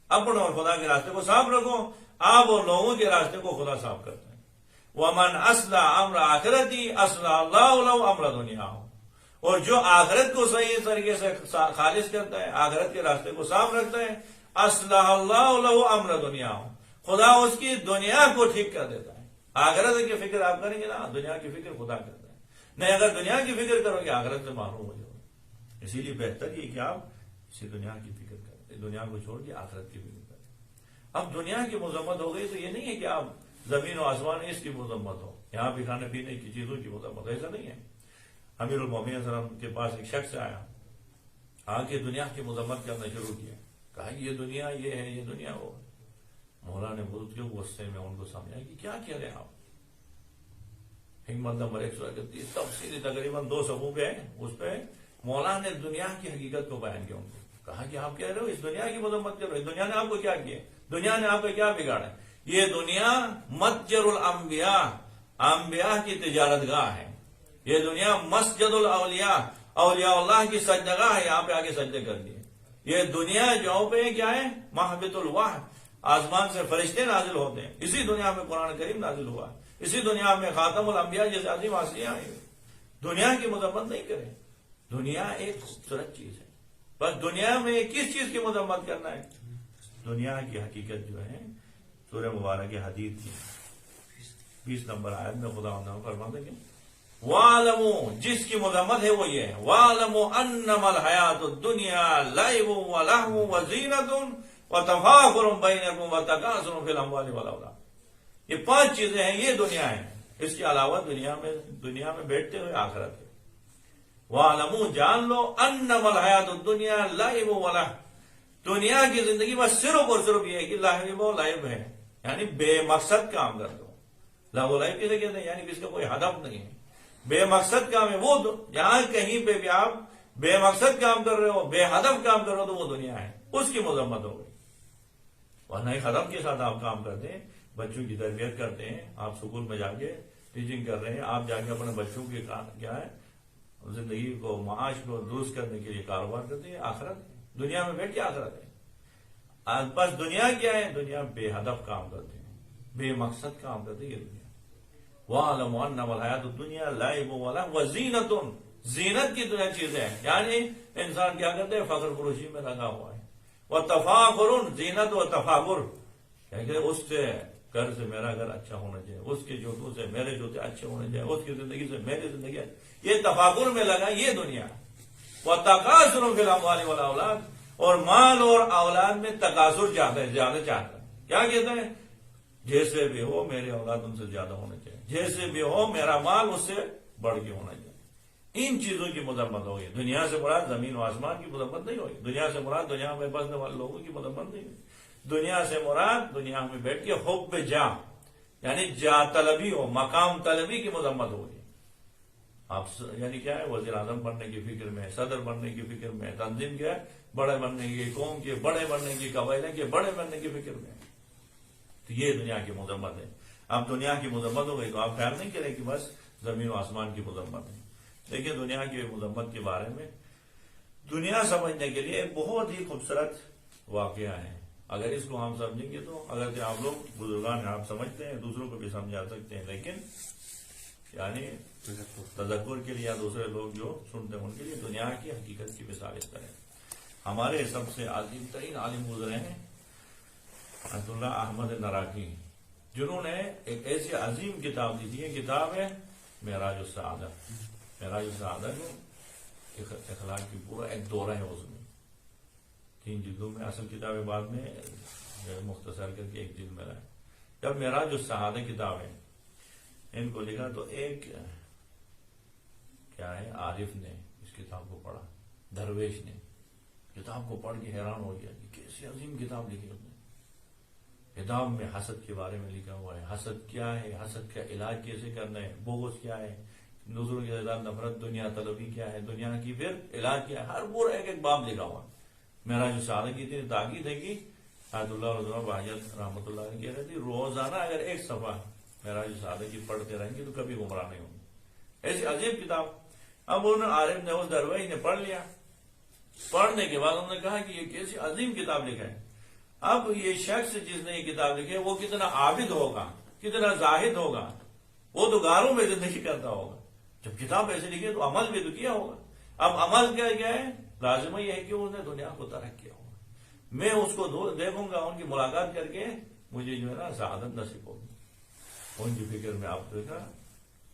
اپنے اور خدا کے راستے کو صاف رکھو، آپ اور لوگوں کے راستے کو خدا صاف کرتا ہے. ومن اصلح امر آخرتی اصلح اللہ له امر دنیا، اور جو آخرت کو صحیح طریقے سے خالص کرتا ہے، آخرت کے راستے کو صاف رکھتا ہے، اصلح اللہ له امر دنیا، خدا اس کی دنیا کو ٹھیک کر دیتا ہے. آخرت کی فکر آپ کریں گے نا، دنیا کی فکر خدا کرتا ہے. نہیں، اگر دنیا کی فکر کرو گے آخرت سے محروم ہو جاؤ. اسی لیے بہتر یہ کہ آپ اسی دنیا کی فکر کریں، دنیا کو چھوڑ کے آخرت کی فکر کریں. اب دنیا کی مذمت ہو گئی تو یہ نہیں ہے کہ آپ زمین و آسمان اس کی مذمت ہو، یہاں بھی کھانے پینے کی چیزوں کی مذمت، ایسا نہیں ہے. امیر المومنین صلی اللہ علیہ وسلم کے پاس ایک شخص آیا، آ کے دنیا کی مذمت کرنا شروع کیا، کہا یہ دنیا یہ ہے، یہ دنیا وہ. مولا نے بہت کے غصے میں ان کو سمجھایا کہ کیا کہہ رہے ہیں آپ. حکمت نمبر 131 تفصیلی تقریباً 2 صفحوں پہ ہے، اس پہ مولا نے دنیا کی حقیقت کو بیان کیا. ان کو کہا کہ آپ کہہ رہے ہو اس دنیا کی مذمت کر رہے ہو، دنیا نے آپ کو کیا کیا، دنیا نے آپ کو کیا بگاڑا. یہ دنیا متجر الانبیاء، انبیاء کی تجارت گاہ ہے. یہ دنیا مسجد الاولیاء، اولیاء اللہ کی سجدگاہ ہے، یہاں پہ آگے سجدے کر دیے. یہ دنیا جو پہ کیا ہے، محبت الوحی، آسمان سے فرشتے نازل ہوتے ہیں. اسی دنیا میں قرآن کریم نازل ہوا، اسی دنیا میں خاتم الانبیاء جیسے عظیم آسیاں ہیں. دنیا کی مذمت نہیں کریں، دنیا ایک خوبصورت چیز ہے. بس دنیا میں کس چیز کی مذمت کرنا ہے، دنیا کی حقیقت جو ہے سورہ مبارک کی حدیث کی 20 نمبر آیت میں خدا فرماتے ہیں وَاعْلَمُوا، جس کی مذمت ہے وہ یہ ہے وَاعْلَمُوا أَنَّمَا الْحَيَاةُ الدُّنْيَا لَعِبٌ وَلَهْوٌ وَزِينَةٌ وَتَفَاخُرٌ بَيْنَكُمْ وَتَكَاثُرٌ فِي الْأَمْوَالِ وَالْأَوْلَادِ. یہ 5 چیزیں ہیں، یہ دنیا ہے. اس کے علاوہ دنیا میں بیٹھتے ہوئے آخرت ہے. وَاعْلَمُوا، جان لو، أَنَّمَا الْحَيَاةُ الدُّنْيَا لَعِبٌ وَلَهْوٌ، دنیا کی زندگی بس صرف اور صرف یہ ہے کہ لعب و لعب ہے، یعنی بے مقصد کام کر دو. لعب و لعب کسے کہتے ہیں، یعنی کس کا کوئی ہدف نہیں ہے، بے مقصد کام ہے. وہ یہاں کہیں پہ بھی آپ بے مقصد کام کر رہے ہو، بے ہدف کام کر رہے ہو تو وہ دنیا ہے، اس کی مذمت ہو گئی. ورنہ ایک ہدف کے ساتھ آپ کام کرتے ہیں، بچوں کی تربیت کرتے ہیں، آپ سکول میں جا کے ٹیچنگ کر رہے ہیں، آپ جا کے اپنے بچوں کی کیا ہے زندگی کو، معاش کو درست کرنے کے لیے کاروبار کرتے ہیں. آخرت ہے، دنیا میں بیٹھ کے آخرت ہے. بس دنیا کیا ہے، دنیا بے ہدف کام کرتے ہیں، بے مقصد کام کرتے ہیں. یہ دنیا وَاعْلَمُوا أَنَّمَا الْحَيَاةُ الدُّنْيَا لَعِبٌ وَلَهْوٌ وَزِينَةٌ، زینت کی دنیا چیزیں ہیں، یعنی انسان کیا کرتے ہیں، فخر فروشی میں لگا ہوا ہے. وَتَفَاخُرٌ، زینت و تفاخر، کہ اس سے گھر سے میرا گھر اچھا ہونا چاہیے، اس کے جوتوں سے میرے جوتے اچھے ہونے چاہیے، اس کی زندگی سے میری زندگی، یہ تفاخر میں لگا یہ دنیا. وَتَكَاثُرٌ فِي الْأَمْوَالِ وَالْأَوْلَادِ، اور مال اور اولاد میں تکاثر چاہتا ہے، زیادہ چاہتا ہے. کیا کہتے ہیں، جیسے بھی ہو میرے اولاد ان سے زیادہ ہونا چاہیے، جیسے بھی ہو میرا مال اس سے بڑھ کے ہونا چاہیے. ان چیزوں کی مذمت ہوگی. دنیا سے مراد زمین و آسمان کی مذمت نہیں ہوگی، دنیا سے مراد دنیا میں بسنے والے لوگوں کی مذمت نہیں ہوگی. دنیا سے مراد دنیا میں بیٹھ کے حب جا، یعنی جا طلبی ہو، مقام طلبی کی مذمت ہوگی. آپ یعنی کیا ہے، وزیر اعظم بننے کی فکر میں، صدر بننے کی فکر میں، تنظیم کے بڑے بننے کی، قوم کے بڑے بننے کی، قبائل کے بڑے بننے کی فکر میں. تو یہ دنیا کی مذمت ہے. اب دنیا کی مذمت ہو گئی تو آپ خیال نہیں کریں کہ بس زمین و آسمان کی مذمت ہے. دیکھیں دنیا کی مذمت کے بارے میں دنیا سمجھنے کے لیے ایک بہت ہی خوبصورت واقعہ ہے. اگر اس کو ہم سمجھیں گے تو اگر آپ لوگ بزرگان ہیں آپ سمجھتے ہیں دوسروں کو بھی سمجھا سکتے ہیں, لیکن یعنی تذکر کے لیے یا دوسرے لوگ جو سنتے ہیں ان کے لیے دنیا کی حقیقت کی مثال اس طرح. ہمارے سب سے عظیم ترین عالم گزرے ہیں عبد اللہ احمد نراقی, جنہوں نے ایک ایسی عظیم کتاب لکھی ہے. کتاب ہے معراج السعادہ. معراج السعادہ کو اخلاق کی پورا ایک دورہ ہے, اس میں 3 جلدوں میں, اصل کتاب بعد میں مختصر کر کے 1 جلد میں لائے. جب معراج السعادہ کتاب ہے ان کو لکھا تو ایک کیا ہے عارف نے اس کتاب کو پڑھا, درویش نے کتاب کو پڑھ کے حیران ہو گیا کہ کیسی عظیم کتاب لکھی اس نے. کتاب میں حسد کے بارے میں لکھا ہوا ہے, حسد کیا ہے, حسد کا علاج کیسے کرنا ہے, بغض کیا ہے, دوسروں کے ساتھ نفرت, دنیا طلبی کیا ہے, دنیا کی پھر علاج کیا ہے, ہر پورا ایک باب لکھا ہوا. معراج السعادہ کی اتنی تاکید ہے کہ حضرت اللہ رضوان بحجت رحمۃ اللہ علیہ کہہ رہے تھے روزانہ اگر ایک صفحہ معراج السعادہ کی پڑھتے رہیں گے تو کبھی گمراہ نہیں ہوں گے. ایسی عجیب کتاب. اب انہوں نے عارف نے اس درویش نے پڑھ لیا. پڑھنے کے بعد انہوں نے کہا کہ یہ کیسی عظیم کتاب لکھا ہے. اب یہ شخص جس نے یہ کتاب لکھی ہے وہ کتنا عابد ہوگا, کتنا زاہد ہوگا, وہ تو غاروں میں زندگی کرتا ہوگا. جب کتاب ایسے لکھی ہے تو عمل بھی تو کیا ہوگا. اب عمل کیا ہے, لازمہ یہ ہے کہ اس نے دنیا کو ترک کیا ہوگا. میں اس کو دیکھوں گا, ان کی ملاقات کر کے مجھے جو ہے نا سعادت نصیب ہوگی. ان کی فکر میں آپ دیکھا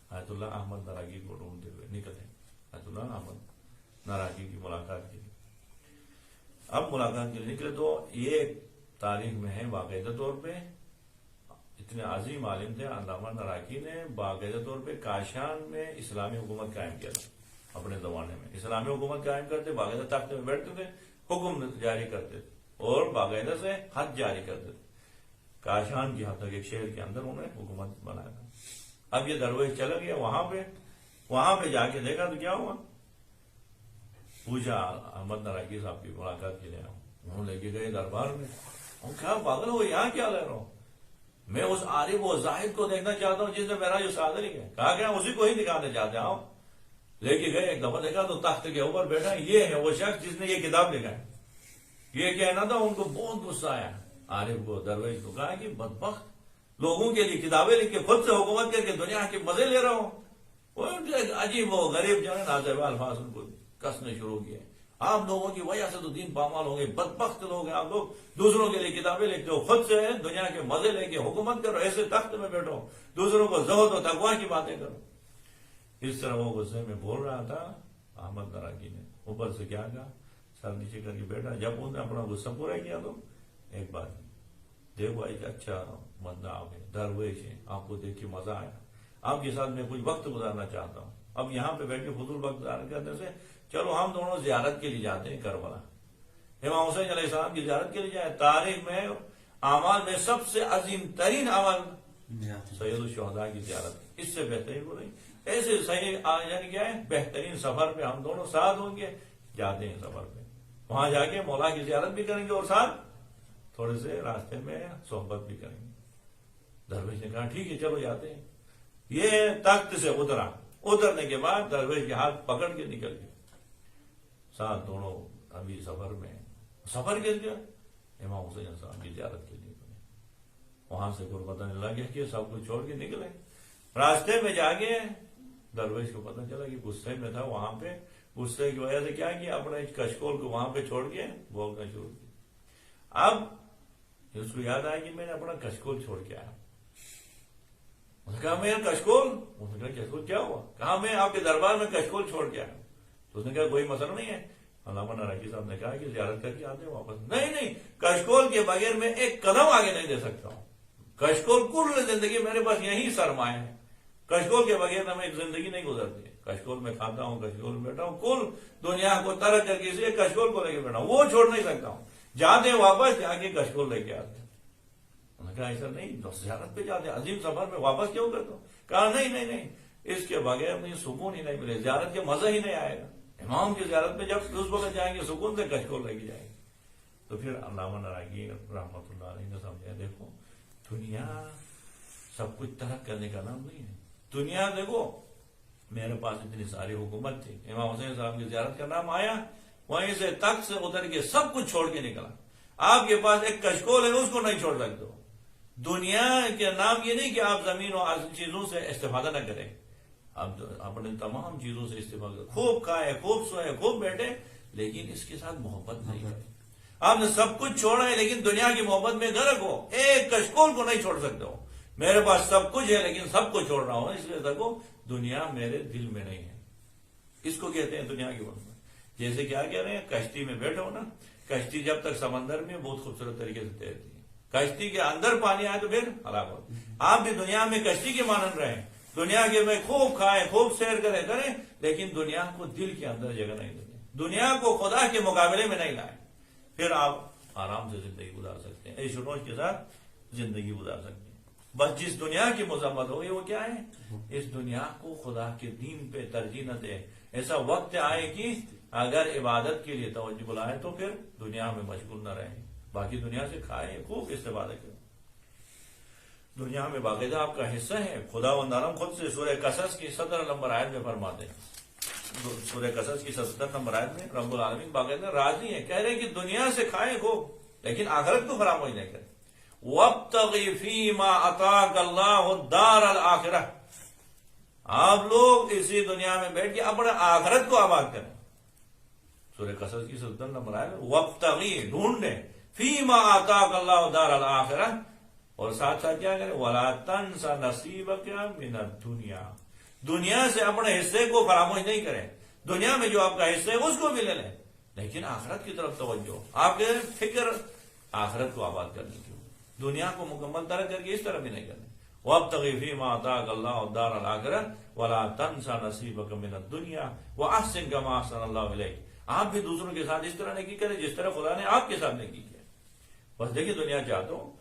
آیت اللہ احمد نراقی کو ڈھونڈتے ہوئے نکلے. آیت اللہ احمد نراقی کی ملاقات کے لیے اب ملاقات کے لیے نکلے تو یہ تاریخ میں ہے باقاعدہ طور پہ اتنے عظیم عالم تھے علامہ نراقی نے باقاعدہ طور پہ کاشان میں اسلامی حکومت قائم کیا تھا. اپنے زمانے میں اسلامی حکومت قائم کرتے, باقاعدہ تخت میں بیٹھتے تھے, حکم جاری کرتے تھے اور باقاعدہ سے حد جاری کرتے تھے. کاشان کی حد تک ایک شہر کے اندر انہوں نے حکومت بنایا تھا. اب یہ درویش چلا گیا وہاں پہ جا کے دیکھا تو کیا ہوا, پوچھا احمد نراقی صاحب کی ملاقات کے لیے آؤں. انہوں لے کے گئے دربار میں. کیا پاگل ہو یہاں کیا لے رہا ہوں, میں اس عارف و زاہد کو دیکھنا چاہتا ہوں جس نے میرا جو سعادہ لکھا ہے. کہا گیا اسی کو ہی دکھانے چاہتے ہوں. لے کے گئے, ایک دفعہ دیکھا تو تخت کے اوپر بیٹھا, یہ ہے وہ شخص جس نے یہ کتاب لکھا ہے. یہ کہنا تھا, ان کو بہت غصہ آیا عارف کو, درویش کو. کہا کہ بدبخت لوگوں کے لیے کتابیں لکھ کے خود سے حکومت کر کے دنیا کے مزے لے رہا ہوں. عجیب وہ غریب جو ہے نازیبا الفاظ ان کو کسنے شروع کیے. آپ لوگوں کی وجہ سے تو دین پامال ہو گئے, بدبخت لوگ ہیں آپ لوگ, دوسروں کے لیے کتابیں لکھتے ہو, خود سے دنیا کے مزے لے کے حکومت کرو, ایسے تخت میں بیٹھو, دوسروں کو زہد و تقویٰ کی باتیں کرو. اس طرح وہ غصے میں بول رہا تھا. احمد نراقی نے اوپر سے کیا کہا, سر نیچے کر کے بیٹھا. جب انہوں نے اپنا غصہ پورا کیا تو ایک بات دیکھو, ایک اچھا بندہ آپ ہے, درویش ہے, آپ کو دیکھ کے مزہ آیا, آپ کے ساتھ میں کچھ وقت گزارنا چاہتا ہوں. اب یہاں پہ بیٹھ کے فضول وقت گزارنے کرنے سے چلو ہم دونوں زیارت کے لیے جاتے ہیں کربلا. امام حسین علیہ السلام کی زیارت کے لیے جائے. تاریخ میں اعمال میں سب سے عظیم ترین عمل سید الشہداء کی زیارت, اس سے بہترین کو نہیں. ایسے صحیح یعنی کیا ہے, بہترین سفر پہ ہم دونوں ساتھ ہوں گے, جاتے ہیں سفر پہ, وہاں جا کے مولا کی زیارت بھی کریں گے اور ساتھ تھوڑے سے راستے میں صحبت بھی کریں گے. درویش نے کہا ٹھیک ہے چلو جاتے ہیں. یہ تخت سے اترنے کے بعد درویش کے ہاتھ پکڑ کے نکل گئے. ساتھ دونوں ابھی سفر کے لیے امام حسین صاحب کی زیارت کے لیے وہاں سے کوئی پتہ نہیں لگا کہ سب کچھ چھوڑ کے نکلے. راستے میں جا کے درویش کو پتہ چلا کہ غصے میں تھا, وہاں پہ غصے کی وجہ سے کیا کیا, اپنے کشکول کو وہاں پہ چھوڑ کے بولنا شروع کیا. اب اس کو یاد آیا کہ میں نے اپنا کشکول چھوڑ کے آیا. اس نے کہا میں کشکول, اس نے کہا کشکول کیا ہوا, کہا میں آپ کے دربار میں کشکول چھوڑ کے آیا. تو اس نے کہا کوئی مسئلہ نہیں ہے. علامہ نراقی صاحب نے کہا کہ زیارت کر کے آتے ہیں واپس. نہیں, کشکول کے بغیر میں ایک قدم آگے نہیں دے سکتا ہوں. کشکول کل زندگی میرے پاس یہی سرمایہ ہے. کشکول کے بغیر نہ میں ایک زندگی نہیں گزرتی. کشکول میں کھاتا ہوں, کشکول میں بیٹھا ہوں, کل دنیا کو ترک کر کے اسے کشکول کو لے کے بیٹھا ہوں, وہ چھوڑ نہیں سکتا ہوں. جاتے واپس جا کے کشکول لے کے آتے. انہوں نے کہا ایسا نہیں, زیارت پہ جاتے عظیم سفر میں واپس کیوں کرتا ہوں. کہا نہیں, اس کے بغیر مجھے سکون ہی نہیں ملے, زیارت کے مزہ ہی نہیں آئے گا. امام کی زیارت میں جب اس وقت جائیں گے سکون سے کشکول لے کے جائیں گے. تو پھر علامہ نراقی رحمۃ اللہ علیہ نے سمجھا دیکھو دنیا سب کچھ ترک کرنے کا نام نہیں ہے. دنیا دیکھو میرے پاس اتنی ساری حکومت تھی, امام حسین صاحب کی زیارت کا نام آیا, وہیں سے تخت سے اتر کے سب کچھ چھوڑ کے نکلا. آپ کے پاس ایک کشکول ہے، اس کو نہیں چھوڑ سکتے ہو. دنیا کے نام یہ نہیں کہ آپ زمین و چیزوں سے استفادہ نہ کریں، آپ اپنے تمام چیزوں سے استفادہ کریں، خوب کھائے، خوب سوئے، خوب بیٹھے، لیکن اس کے ساتھ محبت نہیں کریں. آپ نے سب کچھ چھوڑا ہے لیکن دنیا کی محبت میں غرق ہو. ایک کشکول کو نہیں چھوڑ سکتے ہو. میرے پاس سب کچھ ہے لیکن سب کو چھوڑ رہا ہوں، اس لیے دیکھو دنیا میرے دل میں نہیں ہے. اس کو کہتے ہیں دنیا کی محبت. جیسے کیا کہہ رہے ہیں، کشتی میں بیٹھے ہو نا، کشتی جب تک سمندر میں بہت خوبصورت طریقے سے تیرتی ہے، کشتی کے اندر پانی آئے تو پھر ہلاک ہو. آپ بھی دنیا میں کشتی کے مانند رہیں، دنیا کے میں خوب کھائیں، خوب سیر کریں، لیکن دنیا کو دل کے اندر جگہ نہیں دیں. دنیا کو خدا کے مقابلے میں نہیں لائیں، پھر آپ آرام سے زندگی گزار سکتے ہیں، عیش و نوش کے ساتھ زندگی گزار سکتے ہیں. بس جس دنیا کی مذمت ہوگی وہ کیا ہے، اس دنیا کو خدا کے دین پہ ترجیح نہ دے. ایسا وقت آئے کہ اگر عبادت کے لیے توجہ بلائے تو پھر دنیا میں مشغول نہ رہیں، باقی دنیا سے کھائیں، خوب استفادہ کریں. دنیا میں باقاعدہ آپ کا حصہ ہے. خدا و نرم خود سے سورہ قصص کی 17 نمبر آیت میں فرماتے ہیں، سورہ قصص کی 17 نمبر آیت میں رب العالمین باقاعدہ راضی ہیں، کہہ رہے ہیں کہ دنیا سے کھائیں خوب لیکن آخرت کو فراموش نہیں کریں. وَابْتَغِ فِي مَا أَتَاكَ اللَّهُ الدَّارَ الْآخِرَةَ، آپ لوگ اسی دنیا میں بیٹھ کے اپنے آخرت کو آباد کریں. سورہ قصص کی 17 نمبر آیت میں وَابْتَغِ ڈھونڈیں، فِي مَا آتَاكَ اللَّهُ الدَّارَ الْآخِرَةَ، اور ساتھ ساتھ کیا کریں، وَلَا تَنْسَ نَصِيبَكَ مِنَ الدُّنْيَا، دنیا سے اپنے حصے کو فراموش نہیں کریں. دنیا میں جو آپ کا حصہ ہے اس کو بھی لے لیں لیکن آخرت کی طرف توجہ، آپ کے فکر آخرت کو آباد کرنے کی، دنیا کو مکمل ترک کر کے اس طرح بھی نہیں کریں. وَابْتَغِ فِي مَا آتَاكَ اللَّهُ الدَّارَ الْآخِرَةَ وَلَا تَنْسَ نَصِيبَكَ مِنَ الدُّنْيَا وَأَحْسِنْ كَمَا أَحْسَنَ اللَّهُ إِلَيْكَ، آپ بھی دوسروں کے ساتھ اس طرح نیکی کریں جس طرح خدا نے آپ کے ساتھ نیکی کی. بس دیکھیے دنیا چاہتا ہوں،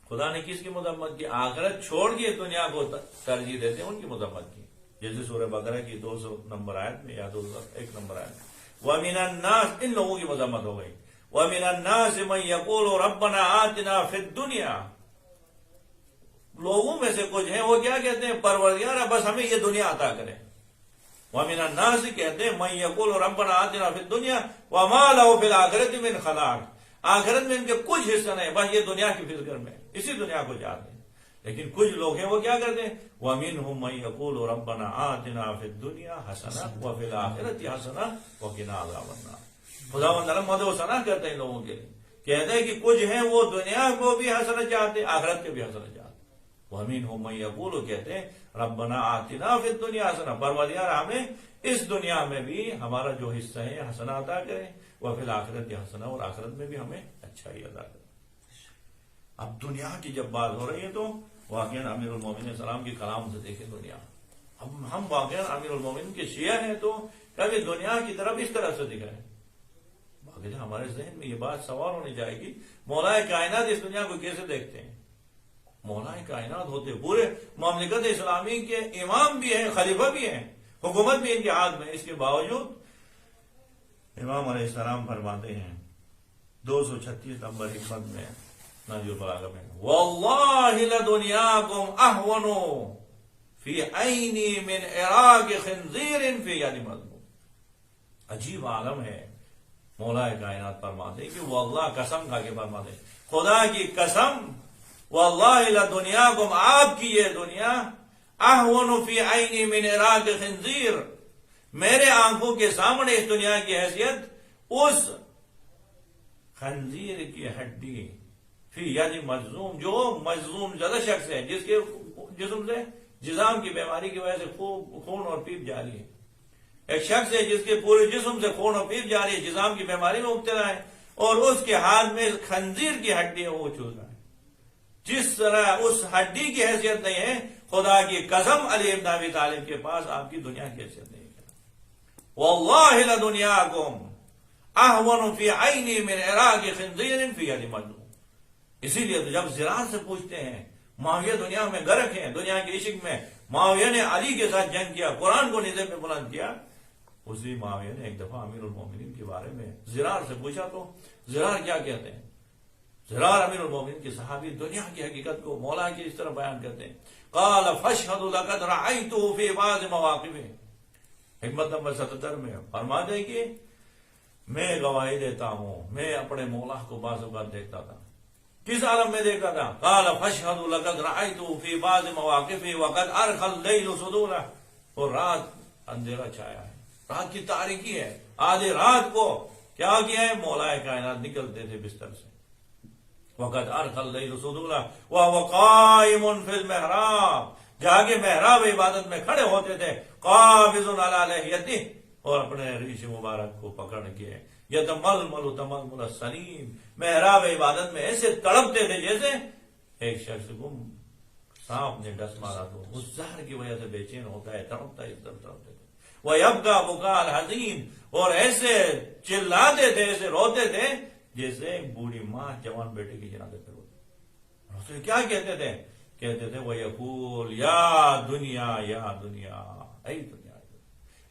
خدا نے کس کی مذمت کی، آخرت چھوڑ کے دنیا کو ترجیح دیتے ہیں ان کی مذمت کی. جیسے سورہ بقرہ کی 200 نمبر آیت میں یا 201 نمبر آیت میں وَمِنَ النَّاسِ، ان لوگوں کی مذمت ہو گئی. وَمِنَ النَّاسِ مَن يَقُولُ رَبَّنَا آتِنَا فِي الدُّنْيَا، لوگوں میں سے کچھ ہیں وہ کیا کہتے ہیں، پروردگار بس ہمیں یہ دنیا عطا کرے. وَمِنَ النَّاسِ کہتے ہیں مَن يَقُولُ رَبَّنَا آتِنَا فِي الدُّنْيا وَمَا لَهُ فِي الْآخِرَةِ مِنْ خَلَاقٍ، آخرت میں ان کے کچھ حصہ نہیں، بس یہ دنیا کی فکر میں اسی دنیا کو چاہتے ہیں. لیکن کچھ لوگ ہیں وہ کیا کرتے ہیں، وَمِنْهُم مَن يَقُولُ رَبَّنَا آتِنَا فِي الدُّنْيَا حَسَنَةً وَفِي الْآخِرَةِ حَسَنَةً وَقِنَا عَذَابَ النَّارِ. خدا و نرم مد و ثنا کرتے ہیں ان لوگوں کے لیے، کہتے ہیں کہ کچھ ہیں وہ دنیا کو بھی حسنت چاہتے، آخرت کے بھی حسنت چاہتے. وَمِنْهُم مَن يَقُولُ کہتے ہیں رَبَّنَا آتِنَا فِي الدُّنْيَا حَسَنَةً، پروردگار ہمیں اس دنیا میں بھی ہمارا جو حصہ ہے حسنہ عطا کریں، وَفِي الْآخِرَةِ حَسَنَةً، اور آخرت میں بھی ہمیں اچھائی عطا کریں. اب دنیا کی جب بات ہو رہی ہے تو واقعاً امیر المومنین السلام کی کلام سے دیکھیں دنیا. اب ہم واقعاً امیر المومنین کے شیعہ ہیں تو کبھی دنیا کی طرف اس طرح سے دکھ رہے ہیں. باقی ہمارے ذہن میں یہ بات سوال ہونی چاہیے کہ مولا کائنات اس دنیا کو کیسے دیکھتے ہیں. مولا کائنات ہوتے پورے مملکت اسلامی کے امام بھی ہیں، خلیفہ بھی ہیں، حکومت بھی ان کے ہاتھ میں، اس کے باوجود امام علیہ السلام فرماتے ہیں 236 نمبر حکمت میں نہج البلاغہ میں، واللہ لدنیاکم اہون فی عینی من عراق خنزیر فی ید مذموم. عجیب عالم ہے. مولا کائنات فرماتے ہیں کہ واللہ قسم کھا کے فرماتے ہیں، خدا کی قسم، واللہ لدنیاکم، آپ کی یہ دنیا، اہون فی عینی من عراق خنزیر، میرے آنکھوں کے سامنے اس دنیا کی حیثیت اس خنزیر کی ہڈی فی ید مجزوم، جو مجزوم زدہ شخص ہے، جس کے جسم سے جزام کی بیماری کی وجہ سے خون اور پیپ جاری ہے. ایک شخص ہے جس کے پورے جسم سے خون اور پیپ جاری ہے، جزام کی بیماری میں مبتلا ہے، اور اس کے ہاتھ میں خنزیر کی ہڈی ہے، وہ چوس رہا ہے. جس طرح اس ہڈی کی حیثیت نہیں ہے، خدا کی قسم علی ابن ابی طالب کے پاس آپ کی دنیا کی حیثیت نہیں ہے. واللہ لدنیاکم اہون فی عینی من عراق خنزیر فی ید مجزوم. اسی لیے تو جب زرار سے پوچھتے ہیں، معاویہ دنیا میں غرق ہیں، دنیا کے عشق میں، معاویہ نے علی کے ساتھ جنگ کیا، قرآن کو نیزے پہ بلند کیا. اسی معاویہ نے ایک دفعہ امیر المومنین کے بارے میں زرار سے پوچھا تو زرار کیا کہتے ہیں، زرار امیر المومنین کے صحابی دنیا کی حقیقت کو مولا کی اس طرح بیان کرتے ہیں، قال فاشهد لقد رأيته في بعض مواقفه. حکمت نمبر 77 میں فرماتے ہیں کہ میں گواہی دیتا ہوں میں اپنے مولا کو بعض اوقات دیکھتا تھا. کس عالم میں دیکھتا تھا؟ قال فاشهد لقد رأيته في بعض مواقفه وقد ارخى الليل صدوره. اور رات اندھیرا چھایا ہے، رات کی تاریکی ہے، آدھی رات کو کیا کیا ہے؟ مولا کائنات نکلتے تھے بستر سے. وقد ارخى الليل صدوره وهو قائم في المحراب، جا کے محراب عبادت میں کھڑے ہوتے تھے. قابض على لحيته، اور اپنے ریش مبارک کو پکڑ کے یتململ تململ السنیم، محراب عبادت میں ایسے تڑپتے تھے جیسے ایک شخص کو سانپ نے ڈس مارا تو اس زہر کی وجہ سے بے چین ہوتا ہے، تڑپتا ہے، اس طرح تڑپتے تھے. وَيَبْكَى بُكَاءَ الْحَزِينِ، اور ایسے چلاتے تھے، ایسے روتے تھے جیسے ایک بوڑھی ماں جوان بیٹے کی جنازے پہ روتے. رسول کیا کہتے تھے؟ کہتے تھے وَيَقُولُ يَا دُنْيَا يَا دُنْيَا، اے دنیا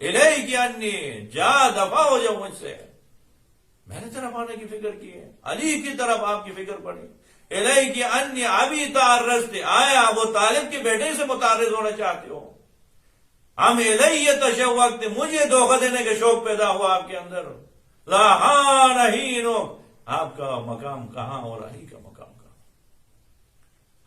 الیک انی، جا دفع ہو جاؤ مجھ سے، میں نے طرف آنے کی فکر کی ہے، علی کی طرف آپ کی فکر پڑی. الیک انی ابی تعرضت، آیا ابو طالب کے بیٹے سے متعرض ہونا چاہتے ہو؟ ہم الیہ تشوقت، مجھے دھوکہ دینے کا شوق پیدا ہوا آپ کے اندر. لا حان حینک، آپ کا مقام کہاں اور علی کا مقام کہاں؟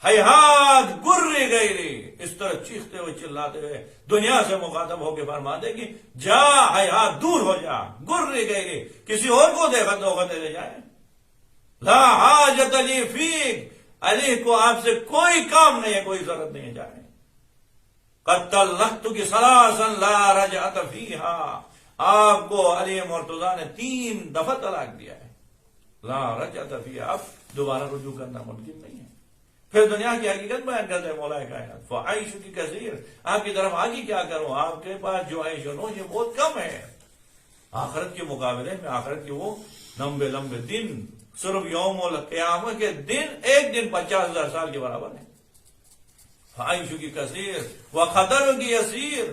ہیہات گر غیری، اس طرح چیختے ہوئے چلاتے ہوئے دنیا سے مخاطب ہو کے فرماتے کہ جا ہیہات، دور ہو جا، گر غیری، کسی اور کو دھوکہ دے جائے. لا حاجت لی فیک، علی کو آپ سے کوئی کام نہیں ہے، کوئی ضرورت نہیں ہے جائے. قد طلقتک ثلاثا لا رجعت فیہا، آپ کو علی مرتضیٰ نے 3 دفعہ طلاق دیا ہے. لا رجعت فیہا، اب دوبارہ رجوع کرنا ممکن نہیں ہے. پھر دنیا کی حقیقت بیان کرتے ہیں مولا کائنات. فعیشک کثیر، آپ کی طرف آگے کیا کروں، آپ کے پاس جو عیش و نوش بہت کم ہے. آخرت کے مقابلے میں آخرت کے وہ لمبے لمبے دن، صرف یوم القیامہ کے دن، ایک دن 50,000 سال کے برابر ہے. فعیشک کثیر وخطرک یسیر،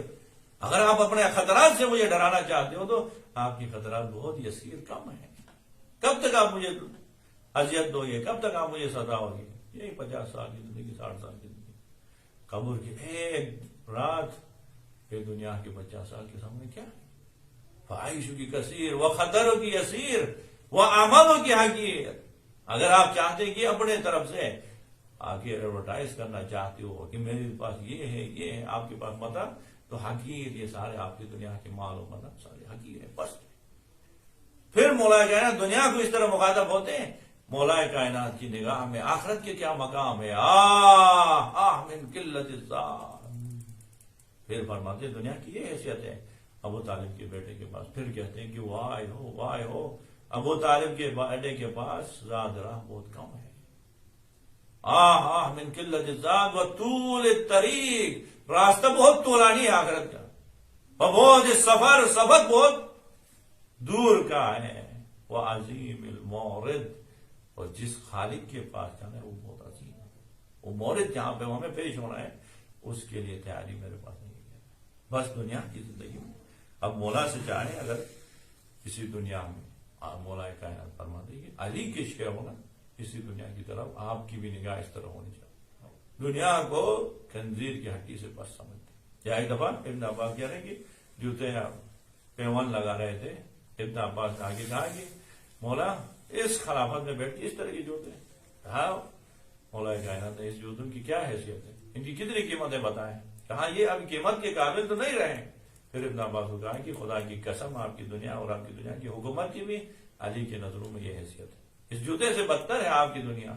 اگر آپ اپنے خطرات سے مجھے ڈرانا چاہتے ہو تو آپ کے خطرات بہت یسیر، کم ہیں. کب تک آپ مجھے اذیت دو گے، کب تک آپ مجھے سزا ہوگی؟ یہی 50 سال کی زندگی، 60 سال کی زندگی، قبر کی ایک رات یہ دنیا کے 50 سال کے سامنے کیا ہے؟ فعیشک کثیر وخطرک یسیر وعملک حقیر. اگر آپ چاہتے ہیں کہ اپنے طرف سے آگے ایڈورٹائز کرنا چاہتے ہو کہ میرے پاس یہ ہے آپ کے پاس متا، تو حقیر، یہ سارے آپ کی دنیا کے مال و متا سارے حقیر ہے، بس. پھر مولا کائنات دنیا کو اس طرح مخاطب ہوتے ہیں، مولا کائنات کی نگاہ میں آخرت کے کیا مقام ہے. آہ من قلت الذات، پھر فرماتے دنیا کی یہ حیثیت ہے ابو طالب کے بیٹے کے پاس. پھر کہتے ہیں کہ وائے ہو ابو طالب کے بیٹے کے پاس زاد راہ بہت کم ہے. آہ من قلت الذات و طول الطریق، راستہ بہت طولانی ہے آخرت کا، اور بہت سفر بہت دور کا ہے. وہ عظیم المورد، اور جس خالق کے پاس جانا ہے وہ بہت عظیم ہے. وہ مورد جہاں پہ ہمیں پیش ہونا ہے اس کے لیے تیاری میرے پاس نہیں ہے. بس دنیا کی زندگی میں اب مولا سے چاہیں اگر کسی دنیا میں مولا کائنات فرما دے گی علی کے شے ہونا، اسی دنیا کی طرف آپ کی بھی نگاہ اس طرح ہونی چاہیے. دنیا کو خنزیر کی ہڈی سے بس سمجھتے. یا ایک دفعہ ابن عباس کہہ رہے کہ جوتے پیون لگا رہے تھے، ابن عباس نے آگے کہا کہ مولا اس خلافت میں بیٹھ کے اس طرح کی جوتے ہیں. ہاں مولا کائنات نے اس جوتوں کی کیا حیثیت ہے، ان کی کتنی قیمتیں بتائیں. کہا یہ اب قیمت کے قابل تو نہیں رہے. پھر ابن عباس کو کہا کہ خدا کی قسم آپ کی دنیا اور آپ کی دنیا کی حکومت کی بھی علی کے نظروں میں یہ حیثیت ہے. اس جوتے سے بدتر ہے آپ کی دنیا.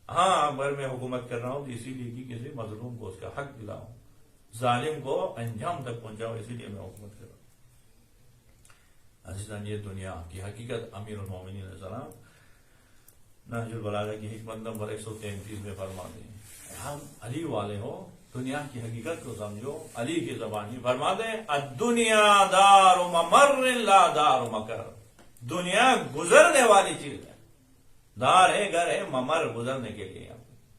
ہاں اگر میں حکومت کر رہا ہوں تو اسی لیے کہ کسی مظلوم کو اس کا حق دلاؤں، ظالم کو انجام تک پہنچاؤ، اسی لیے میں حکومت کر رہا ہوں. عزیزان یہ دنیا کی حقیقت امیر المومنین علیہ السلام نہج البلاغہ کی حکمت نمبر 133 میں فرماتے ہیں ہم علی والے ہو، دنیا کی حقیقت کو سمجھو. علی کی زبانی فرماتے ہیں الدنیا دار ممر لا دار مکر، دنیا گزرنے والی چیز ہے. دار ہے، گھر ہے، ممر گزرنے کے لیے،